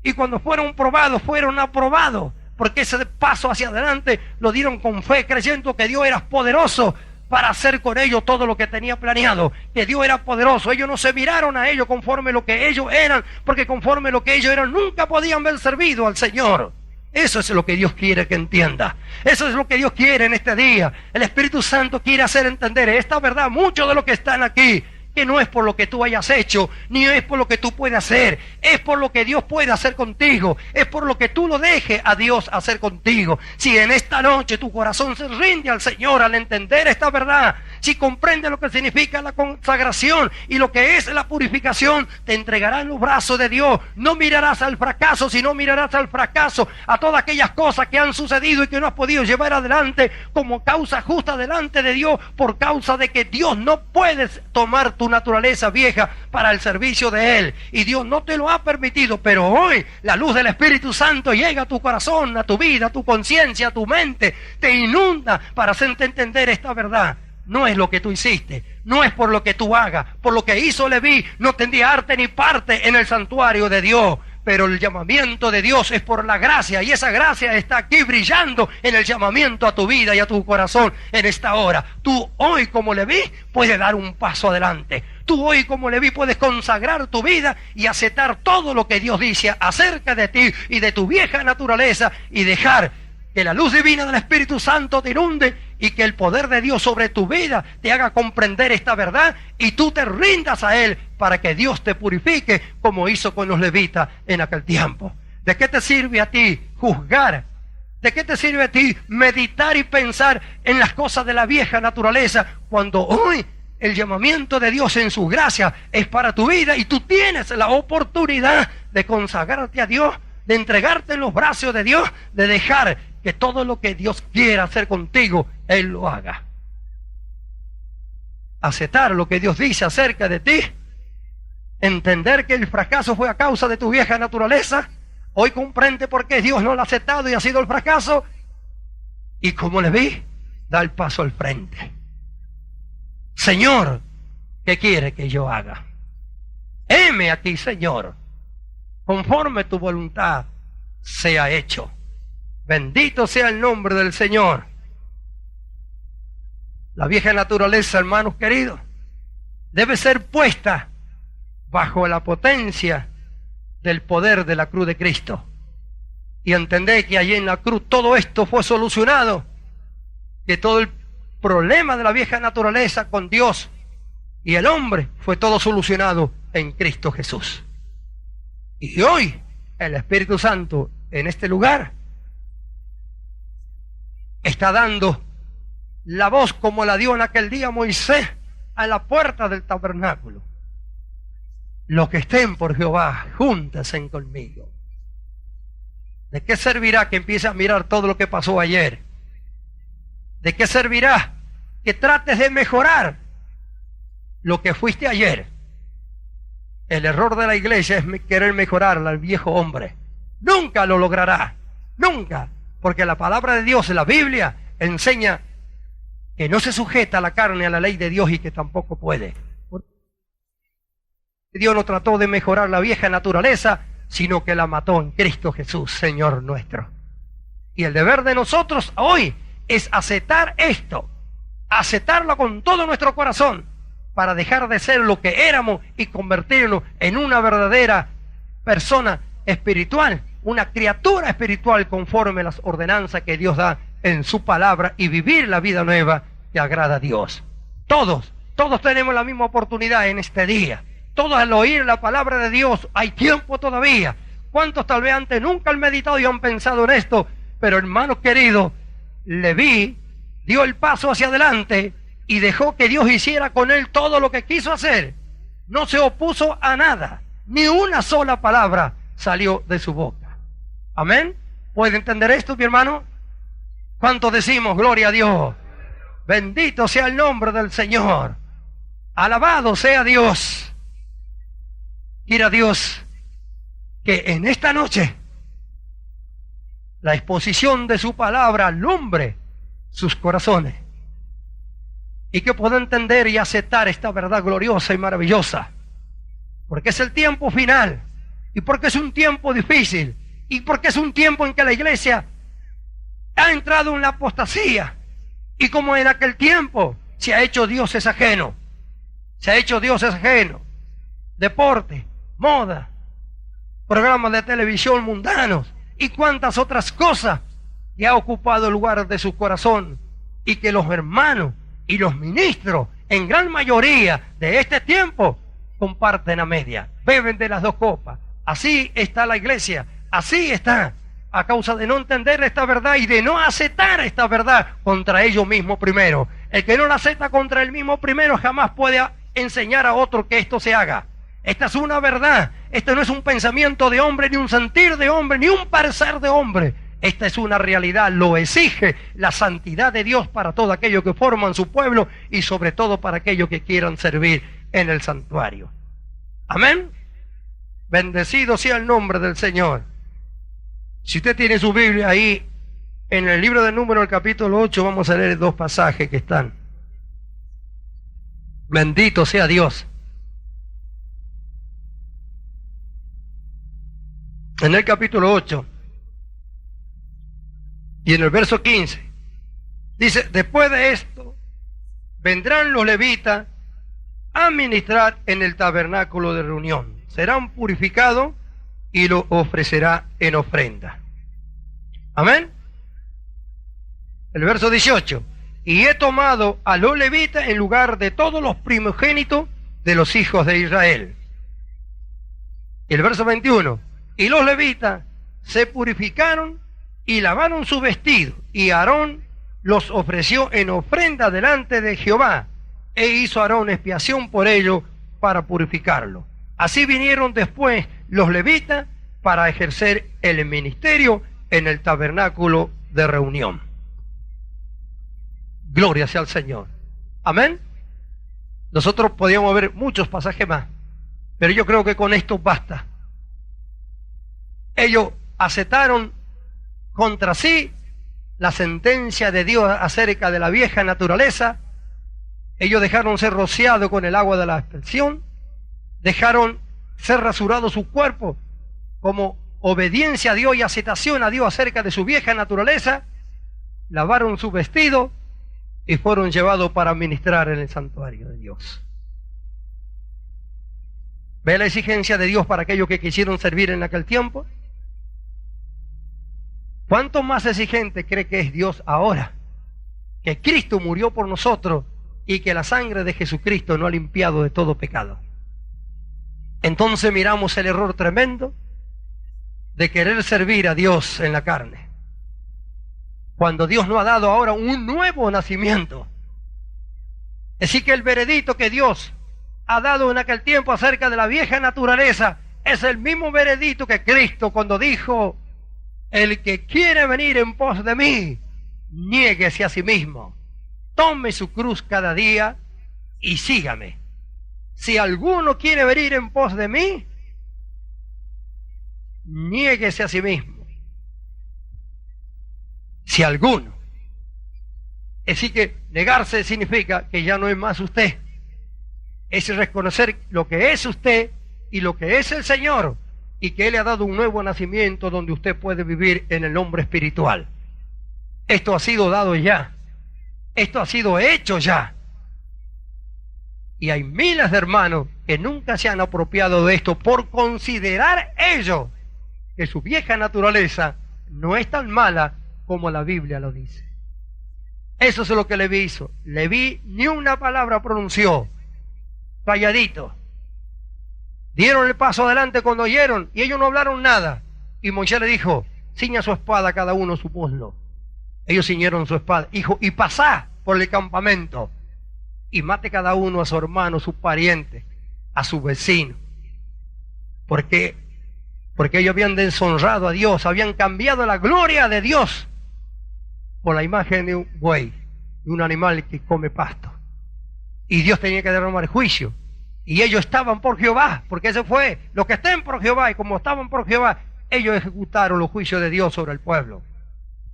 A: Y cuando fueron probados, fueron aprobados, porque ese paso hacia adelante lo dieron con fe, creyendo que Dios era poderoso para hacer con ellos todo lo que tenía planeado, que Dios era poderoso. Ellos no se miraron a ellos conforme lo que ellos eran, porque conforme lo que ellos eran nunca podían haber servido al Señor. Eso es lo que Dios quiere que entienda. Eso es lo que Dios quiere en este día. El Espíritu Santo quiere hacer entender esta verdad. Muchos de los que están aquí, que no es por lo que tú hayas hecho, ni es por lo que tú puedes hacer, es por lo que Dios puede hacer contigo, es por lo que tú lo dejes a Dios hacer contigo. Si en esta noche tu corazón se rinde al Señor al entender esta verdad, si comprende lo que significa la consagración y lo que es la purificación, te entregarás en los brazos de Dios. No mirarás al fracaso, sino mirarás al fracaso, a todas aquellas cosas que han sucedido y que no has podido llevar adelante como causa justa delante de Dios, por causa de que Dios no puede tomar tu naturaleza vieja para el servicio de Él, y Dios no te lo ha permitido. Pero hoy la luz del Espíritu Santo llega a tu corazón, a tu vida, a tu conciencia, a tu mente, te inunda para hacerte entender esta verdad. No es lo que tú hiciste, no es por lo que tú hagas. Por lo que hizo Leví, no tendría arte ni parte en el santuario de Dios. Pero el llamamiento de Dios es por la gracia, y esa gracia está aquí brillando en el llamamiento a tu vida y a tu corazón en esta hora. Tú hoy, como Leví, puedes dar un paso adelante. Tú hoy, como Leví, puedes consagrar tu vida y aceptar todo lo que Dios dice acerca de ti y de tu vieja naturaleza, y dejar que la luz divina del Espíritu Santo te inunde, y que el poder de Dios sobre tu vida te haga comprender esta verdad, y tú te rindas a Él para que Dios te purifique como hizo con los levitas en aquel tiempo. ¿De qué te sirve a ti juzgar? ¿De qué te sirve a ti meditar y pensar en las cosas de la vieja naturaleza, cuando hoy el llamamiento de Dios en su gracia es para tu vida, y tú tienes la oportunidad de consagrarte a Dios, de entregarte en los brazos de Dios, de dejar que todo lo que Dios quiera hacer contigo, Él lo haga? Aceptar lo que Dios dice acerca de ti, entender que el fracaso fue a causa de tu vieja naturaleza. Hoy comprende por qué Dios no lo ha aceptado y ha sido el fracaso, y como le vi, da el paso al frente. Señor, ¿qué quiere que yo haga? Heme aquí, Señor, conforme tu voluntad sea hecho. Bendito sea el nombre del Señor. La vieja naturaleza, hermanos queridos, debe ser puesta bajo la potencia del poder de la cruz de Cristo. y entender que allí en la cruz todo esto fue solucionado, que todo el problema de la vieja naturaleza con Dios y el hombre fue todo solucionado en Cristo Jesús. Y hoy el Espíritu Santo en este lugar está dando la voz como la dio en aquel día Moisés a la puerta del tabernáculo. Los que estén por Jehová, júntense conmigo. ¿De qué servirá que empieces a mirar todo lo que pasó ayer? ¿De qué servirá que trates de mejorar lo que fuiste ayer? El error de la iglesia es querer mejorar al viejo hombre. Nunca lo logrará, nunca, porque la palabra de Dios, la Biblia, enseña que no se sujeta a la carne, a la ley de Dios, y que tampoco puede. Dios no trató de mejorar la vieja naturaleza, sino que la mató en Cristo Jesús, Señor nuestro. Y el deber de nosotros hoy es aceptar esto, aceptarlo con todo nuestro corazón, para dejar de ser lo que éramos y convertirnos en una verdadera persona espiritual, una criatura espiritual conforme a las ordenanzas que Dios da en su palabra, y vivir la vida nueva que agrada a Dios. Todos tenemos la misma oportunidad en este día. Todos al oír la palabra de Dios, hay tiempo todavía. ¿Cuántos tal vez antes nunca han meditado y han pensado en esto? Pero hermanos queridos, Leví dio el paso hacia adelante y dejó que Dios hiciera con él todo lo que quiso hacer. No se opuso a nada, ni una sola palabra salió de su boca. ¿Amén? ¿Puede entender esto, mi hermano? ¿Cuántos decimos gloria a Dios? Bendito sea el nombre del Señor. Alabado sea Dios. Quiera Dios que en esta noche la exposición de su palabra alumbre sus corazones, y que pueda entender y aceptar esta verdad gloriosa y maravillosa, porque es el tiempo final, y porque es un tiempo difícil, y porque es un tiempo en que la iglesia ha entrado en la apostasía, y como en aquel tiempo se ha hecho dioses ajenos, deporte, moda, programas de televisión mundanos y cuantas otras cosas que ha ocupado el lugar de su corazón, y que los hermanos y los ministros en gran mayoría de este tiempo comparten a media, beben de las dos copas. Así está la iglesia, así está, a causa de no entender esta verdad y de no aceptar esta verdad contra ellos mismos primero. El que no la acepta contra él mismo primero jamás puede enseñar a otro que esto se haga. Esta es una verdad, esto no es un pensamiento de hombre, ni un sentir de hombre, ni un parecer de hombre. Esta es una realidad, lo exige la santidad de Dios para todo aquello que forman su pueblo, y sobre todo para aquellos que quieran servir en el santuario. Amén. Bendecido sea el nombre del Señor. Si usted tiene su Biblia ahí, en el libro de Números, el capítulo 8, vamos a leer dos pasajes que están. Bendito sea Dios. En el capítulo 8 y en el verso 15 dice: después de esto vendrán los levitas a ministrar en el tabernáculo de reunión, serán purificados y lo ofrecerá en ofrenda. Amén. El verso 18: y he tomado a los levitas en lugar de todos los primogénitos de los hijos de Israel. Y el verso 21: y los levitas se purificaron y lavaron sus vestidos, y Aarón los ofreció en ofrenda delante de Jehová, e hizo Aarón expiación por ello para purificarlo. Así vinieron después los levitas para ejercer el ministerio en el tabernáculo de reunión. Gloria sea al Señor. Amén. Nosotros podíamos ver muchos pasajes más, pero yo creo que con esto basta. Ellos aceptaron contra sí la sentencia de Dios acerca de la vieja naturaleza. Ellos dejaron ser rociados con el agua de la aspersión, dejaron ser rasurado su cuerpo como obediencia a Dios y aceptación a Dios acerca de su vieja naturaleza, lavaron su vestido y fueron llevados para ministrar en el santuario de Dios. ¿Ve la exigencia de Dios para aquellos que quisieron servir en aquel tiempo? ¿Cuánto más exigente cree que es Dios ahora? Que Cristo murió por nosotros y que la sangre de Jesucristo nos ha limpiado de todo pecado. Entonces miramos el error tremendo de querer servir a Dios en la carne, cuando Dios nos ha dado ahora un nuevo nacimiento. Así que el veredicto que Dios ha dado en aquel tiempo acerca de la vieja naturaleza es el mismo veredicto que Cristo cuando dijo: el que quiere venir en pos de mí, niéguese a sí mismo, tome su cruz cada día y sígame. Si alguno quiere venir en pos de mí, niéguese a sí mismo. Si alguno. Así que negarse significa que ya no es más usted. Es reconocer lo que es usted y lo que es el Señor, y que Él le ha dado un nuevo nacimiento donde usted puede vivir en el hombre espiritual. Esto ha sido dado ya. Esto ha sido hecho ya. Y hay miles de hermanos que nunca se han apropiado de esto por considerar ellos que su vieja naturaleza no es tan mala como la Biblia lo dice. Eso es lo que Leví hizo. Leví ni una palabra pronunció, calladito. Dieron el paso adelante cuando oyeron y ellos no hablaron nada. Y Moisés le dijo: ciña su espada cada uno su muslo. Ellos ciñeron su espada. Dijo: y pasá por el campamento y mate cada uno a su hermano, a su pariente, a su vecino. Porque ellos habían deshonrado a Dios, habían cambiado la gloria de Dios por la imagen de un buey, de un animal que come pasto. Y Dios tenía que derramar juicio. Y ellos estaban por Jehová, porque ese fue, los que estén por Jehová, y como estaban por Jehová, ellos ejecutaron los juicios de Dios sobre el pueblo.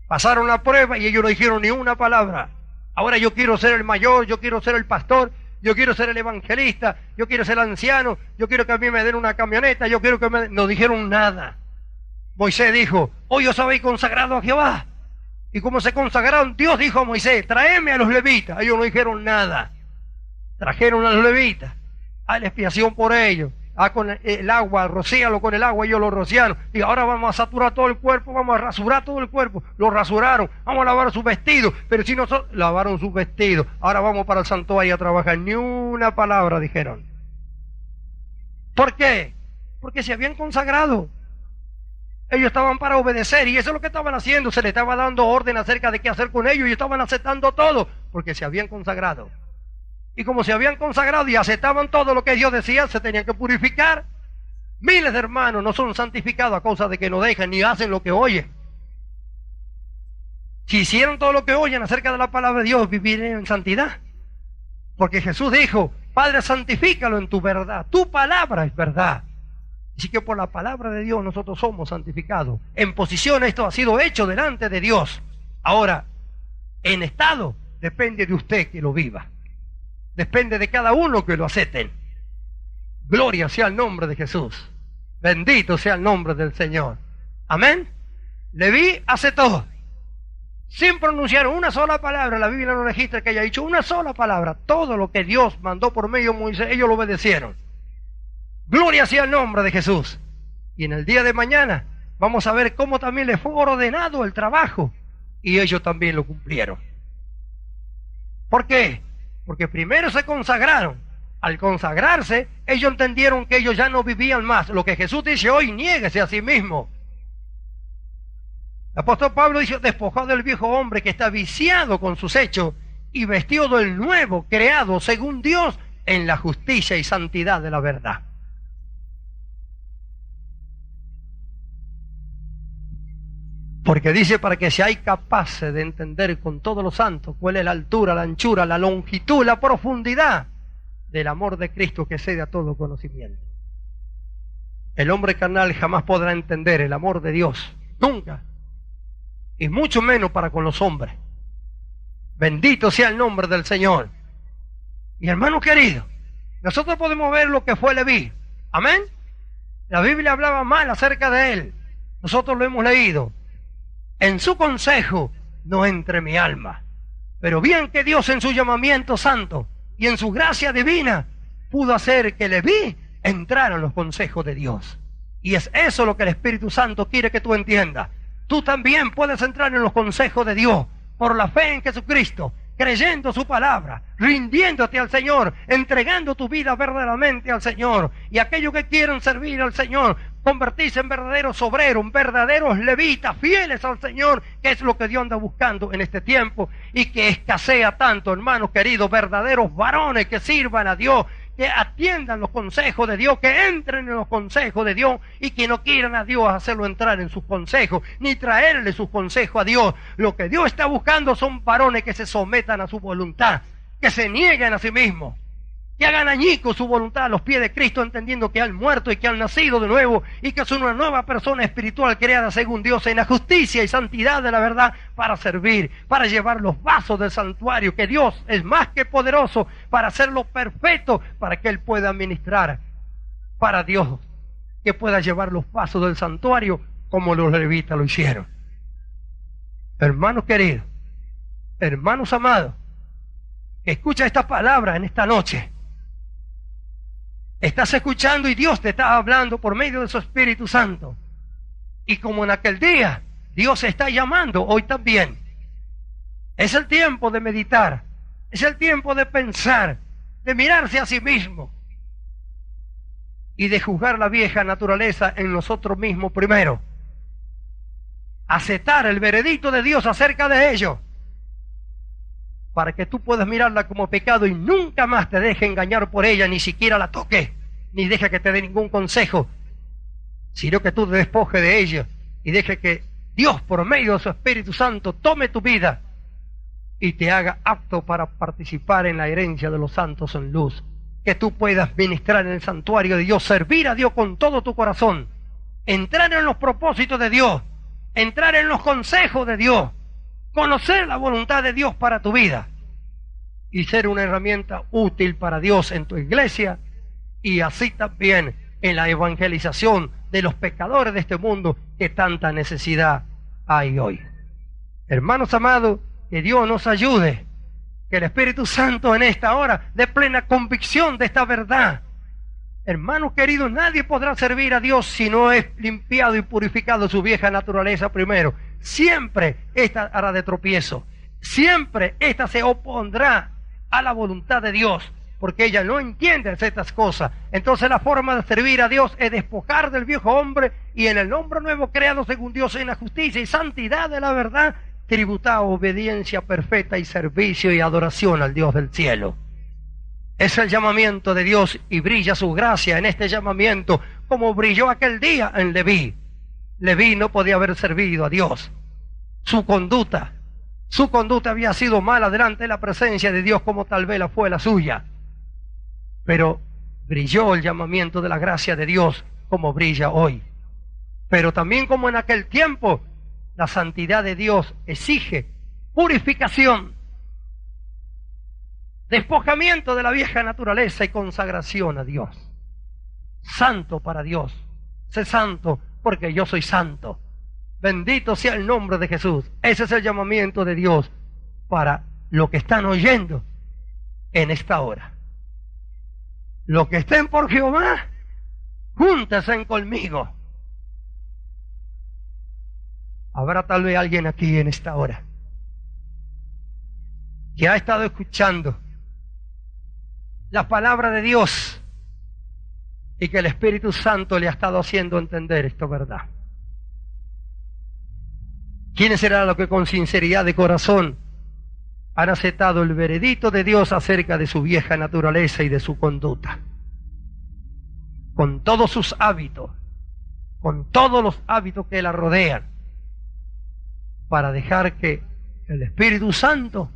A: Pasaron la prueba y ellos no dijeron ni una palabra. Ahora yo quiero ser el mayor, yo quiero ser el pastor, yo quiero ser el evangelista, yo quiero ser el anciano, yo quiero que a mí me den una camioneta, yo quiero que me... No dijeron nada. Moisés dijo: hoy os habéis consagrado a Jehová. Y como se consagraron, Dios dijo a Moisés: tráeme a los levitas. Ellos no dijeron nada. Trajeron a los levitas. Haz la expiación por ellos. Con el agua, rocíalo con el agua. Ellos lo rociaron. Y ahora vamos a saturar todo el cuerpo, vamos a rasurar todo el cuerpo. Lo rasuraron. Vamos a lavar sus vestidos. Pero si no lavaron sus vestidos, ahora vamos para el santuario a trabajar. Ni una palabra dijeron. ¿Por qué? Porque se habían consagrado. Ellos estaban para obedecer y eso es lo que estaban haciendo. Se les estaba dando orden acerca de qué hacer con ellos y estaban aceptando todo porque se habían consagrado. Y como se habían consagrado y aceptaban todo lo que Dios decía, se tenían que purificar. Miles de hermanos no son santificados a causa de que no dejan ni hacen lo que oyen. Si hicieron todo lo que oyen acerca de la palabra de Dios, vivirían en santidad. Porque Jesús dijo: Padre, santifícalo en tu verdad. Tu palabra es verdad. Así que por la palabra de Dios nosotros somos santificados. En posición esto ha sido hecho delante de Dios. Ahora, en estado, depende de usted que lo viva. Depende de cada uno que lo acepten. Gloria sea el nombre de Jesús. Bendito sea el nombre del Señor. Amén. Leví aceptó. Sin pronunciar una sola palabra. La Biblia no registra que haya dicho una sola palabra. Todo lo que Dios mandó por medio de Moisés, ellos lo obedecieron. Gloria sea el nombre de Jesús. Y en el día de mañana vamos a ver cómo también les fue ordenado el trabajo. Y ellos también lo cumplieron. ¿Por qué? Porque primero se consagraron. Al consagrarse, ellos entendieron que ellos ya no vivían más. Lo que Jesús dice hoy: niéguese a sí mismo. El apóstol Pablo dice: despojado del viejo hombre que está viciado con sus hechos y vestido del nuevo, creado según Dios en la justicia y santidad de la verdad. Porque dice: para que seáis capaces de entender con todos los santos cuál es la altura, la anchura, la longitud, la profundidad del amor de Cristo que excede a todo conocimiento. El hombre carnal jamás podrá entender el amor de Dios, nunca, y mucho menos para con los hombres. Bendito sea el nombre del Señor. Y hermano querido, nosotros podemos ver lo que fue Leví. Amén. La Biblia hablaba mal acerca de él. Nosotros lo hemos leído. En su consejo no entre mi alma. Pero bien que Dios en su llamamiento santo y en su gracia divina pudo hacer que Leví entrara en los consejos de Dios. Y es eso lo que el Espíritu Santo quiere que tú entiendas. tú también puedes entrar en los consejos de Dios por la fe en Jesucristo, creyendo su palabra, rindiéndote al Señor, entregando tu vida verdaderamente al Señor. Y aquellos que quieren servir al Señor, convertirse en verdaderos obreros, verdaderos levitas, fieles al Señor, que es lo que Dios anda buscando en este tiempo y que escasea tanto, hermanos queridos, verdaderos varones que sirvan a Dios, que atiendan los consejos de Dios, que entren en los consejos de Dios y que no quieran a Dios hacerlo entrar en sus consejos, ni traerle sus consejos a Dios. Lo que Dios está buscando son varones que se sometan a su voluntad, que se nieguen a sí mismos, que hagan añicos su voluntad a los pies de Cristo, entendiendo que han muerto y que han nacido de nuevo y que son una nueva persona espiritual creada según Dios en la justicia y santidad de la verdad, para servir, para llevar los vasos del santuario, que Dios es más que poderoso para hacerlo perfecto, para que Él pueda administrar para Dios, que pueda llevar los vasos del santuario como los levitas lo hicieron. Hermanos queridos, hermanos amados, escucha estas palabras en esta noche. Estás escuchando y Dios te está hablando por medio de su Espíritu Santo. Y como en aquel día, Dios está llamando hoy también. Es el tiempo de meditar, es el tiempo de pensar, de mirarse a sí mismo y de juzgar la vieja naturaleza en nosotros mismos primero. Aceptar el veredicto de Dios acerca de ello, para que tú puedas mirarla como pecado y nunca más te deje engañar por ella, ni siquiera la toque, ni deje que te dé ningún consejo, sino que tú te despojes de ella y deje que Dios, por medio de su Espíritu Santo, tome tu vida y te haga apto para participar en la herencia de los santos en luz. Que tú puedas ministrar en el santuario de Dios, servir a Dios con todo tu corazón, entrar en los propósitos de Dios, entrar en los consejos de Dios, conocer la voluntad de Dios para tu vida y ser una herramienta útil para Dios en tu iglesia y así también en la evangelización de los pecadores de este mundo que tanta necesidad hay hoy. Hermanos amados, que Dios nos ayude, que el Espíritu Santo en esta hora dé plena convicción de esta verdad. Hermanos queridos, nadie podrá servir a Dios si no es limpiado y purificado su vieja naturaleza primero. Siempre esta hará de tropiezo, siempre esta se opondrá a la voluntad de Dios, porque ella no entiende estas cosas. Entonces la forma de servir a Dios es despojar del viejo hombre y en el hombre nuevo creado según Dios en la justicia y santidad de la verdad, tributar obediencia perfecta y servicio y adoración al Dios del cielo. Es el llamamiento de Dios y brilla su gracia en este llamamiento, como brilló aquel día en Leví. Leví no podía haber servido a Dios. Su conducta había sido mala delante de la presencia de Dios, como tal vez la fue la suya. Pero brilló el llamamiento de la gracia de Dios como brilla hoy. Pero también como en aquel tiempo, la santidad de Dios exige purificación, despojamiento de la vieja naturaleza y consagración a Dios. Santo para Dios. Sé santo porque yo soy santo. Bendito sea el nombre de Jesús. Ese es el llamamiento de Dios para los que están oyendo en esta hora. Los que estén por Jehová, júntense conmigo. Habrá tal vez alguien aquí en esta hora que ha estado escuchando la palabra de Dios y que el Espíritu Santo le ha estado haciendo entender esta verdad. ¿Quiénes serán los que con sinceridad de corazón han aceptado el veredicto de Dios acerca de su vieja naturaleza y de su conducta? Con todos sus hábitos, con todos los hábitos que la rodean, para dejar que el Espíritu Santo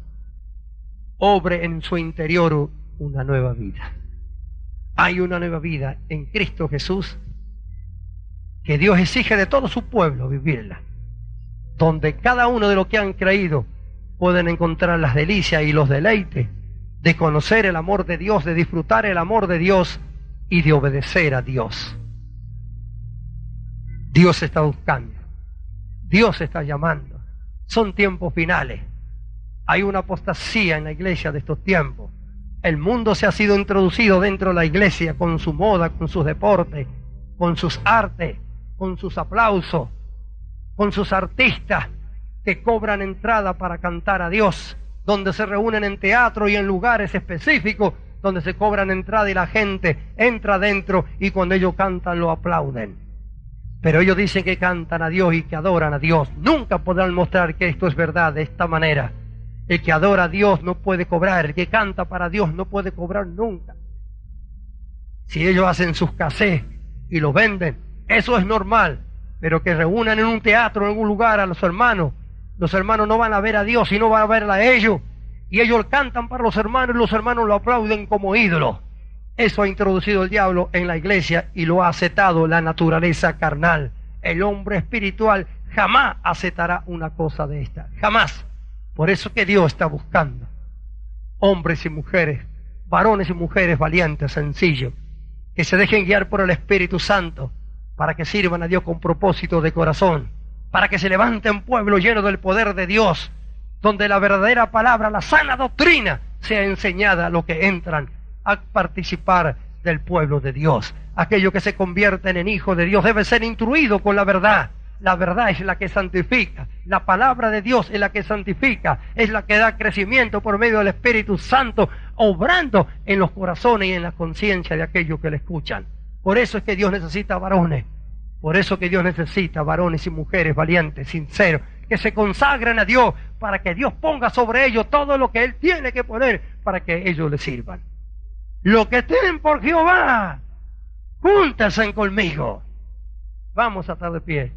A: obre en su interior una nueva vida. Hay una nueva vida en Cristo Jesús que Dios exige de todo su pueblo vivirla, donde cada uno de los que han creído pueden encontrar las delicias y los deleites de conocer el amor de Dios, de disfrutar el amor de Dios y de obedecer a Dios. Dios está buscando, Dios está llamando. Son tiempos finales. Hay una apostasía en la iglesia de estos tiempos. El mundo se ha sido introducido dentro de la iglesia con su moda, con sus deportes, con sus artes, con sus aplausos. con sus artistas que cobran entrada para cantar a Dios, donde se reúnen en teatro y en lugares específicos donde se cobran entrada y la gente entra adentro y cuando ellos cantan lo aplauden. Pero ellos dicen que cantan a Dios y que adoran a Dios. Nunca podrán mostrar que esto es verdad de esta manera. El que adora a Dios no puede cobrar, el que canta para Dios no puede cobrar nunca. Si ellos hacen sus cassettes y lo venden, eso es normal, pero que reúnan en un teatro, en algún lugar a los hermanos no van a ver a Dios, sino van a verla a ellos, y ellos cantan para los hermanos y los hermanos lo aplauden como ídolo. Eso ha introducido el diablo en la iglesia y lo ha aceptado la naturaleza carnal. El hombre espiritual jamás aceptará una cosa de esta, jamás. Por eso que Dios está buscando hombres y mujeres, varones y mujeres valientes, sencillos, que se dejen guiar por el Espíritu Santo para que sirvan a Dios con propósito de corazón, para que se levanten pueblo lleno del poder de Dios, donde la verdadera palabra, la sana doctrina, sea enseñada a los que entran a participar del pueblo de Dios. Aquellos que se convierten en hijos de Dios deben ser instruidos con la verdad. La verdad es la que santifica, la palabra de Dios es la que santifica, es la que da crecimiento por medio del Espíritu Santo, obrando en los corazones y en la conciencia de aquellos que le escuchan. Por eso es que Dios necesita varones, por eso que Dios necesita varones y mujeres valientes, sinceros, que se consagren a Dios, para que Dios ponga sobre ellos todo lo que Él tiene que poner para que ellos le sirvan. Lo que tienen por Jehová, júntense conmigo. Vamos a estar de pie.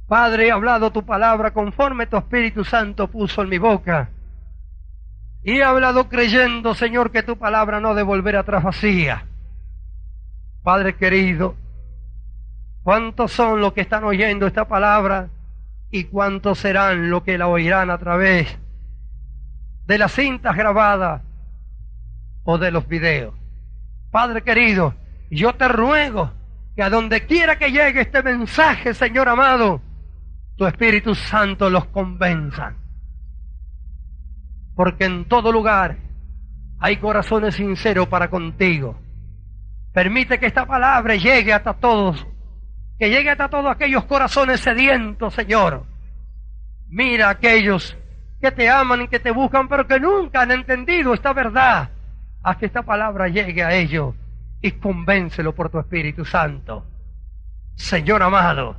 A: Padre, he hablado tu palabra conforme tu Espíritu Santo puso en mi boca. Y he hablado creyendo, Señor, que tu palabra no debe volver atrás vacía. Padre querido, ¿cuántos son los que están oyendo esta palabra? ¿Y cuántos serán los que la oirán a través de las cintas grabadas o de los videos? Padre querido, yo te ruego que a donde quiera que llegue este mensaje, Señor amado, tu Espíritu Santo los convenza. Porque en todo lugar hay corazones sinceros para contigo. Permite que esta palabra llegue hasta todos, que llegue hasta todos aquellos corazones sedientos, Señor. Mira a aquellos que te aman y que te buscan, pero que nunca han entendido esta verdad. Haz que esta palabra llegue a ellos y convéncelo por tu Espíritu Santo. Señor amado,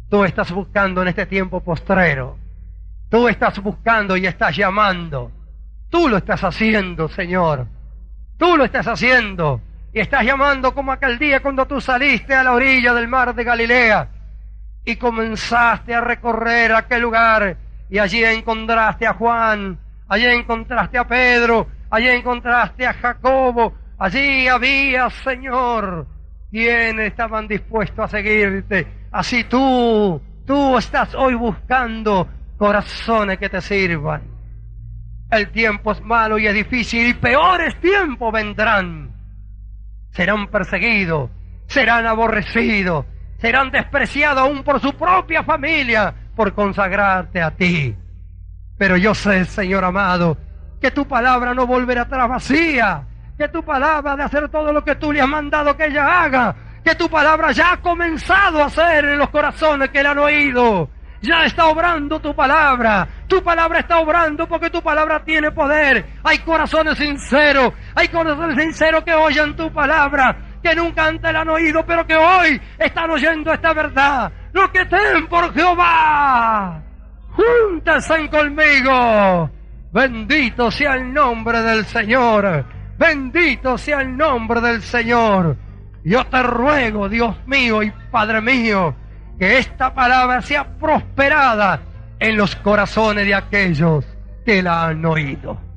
A: tú estás buscando en este tiempo postrero. Tú estás buscando y estás llamando. Tú lo estás haciendo, Señor. Tú lo estás haciendo. Y estás llamando como aquel día cuando tú saliste a la orilla del mar de Galilea y comenzaste a recorrer aquel lugar y allí encontraste a Juan, allí encontraste a Pedro, allí encontraste a Jacobo. Allí había, Señor, quienes estaban dispuestos a seguirte. Así tú estás hoy buscando corazones que te sirvan. El tiempo es malo y es difícil y peores tiempos vendrán. Serán perseguidos, serán aborrecidos, serán despreciados aún por su propia familia por consagrarte a ti. Pero yo sé, Señor amado, que tu palabra no volverá atrás vacía, que tu palabra de hacer todo lo que tú le has mandado que ella haga, que tu palabra ya ha comenzado a hacer en los corazones que la han oído. Ya está obrando tu palabra está obrando porque tu palabra tiene poder. Hay corazones sinceros que oyen tu palabra, que nunca antes la han oído, pero que hoy están oyendo esta verdad. Los que temen por Jehová, júntense conmigo. Bendito sea el nombre del Señor, bendito sea el nombre del Señor. Yo te ruego, Dios mío y Padre mío, que esta palabra sea prosperada en los corazones de aquellos que la han oído.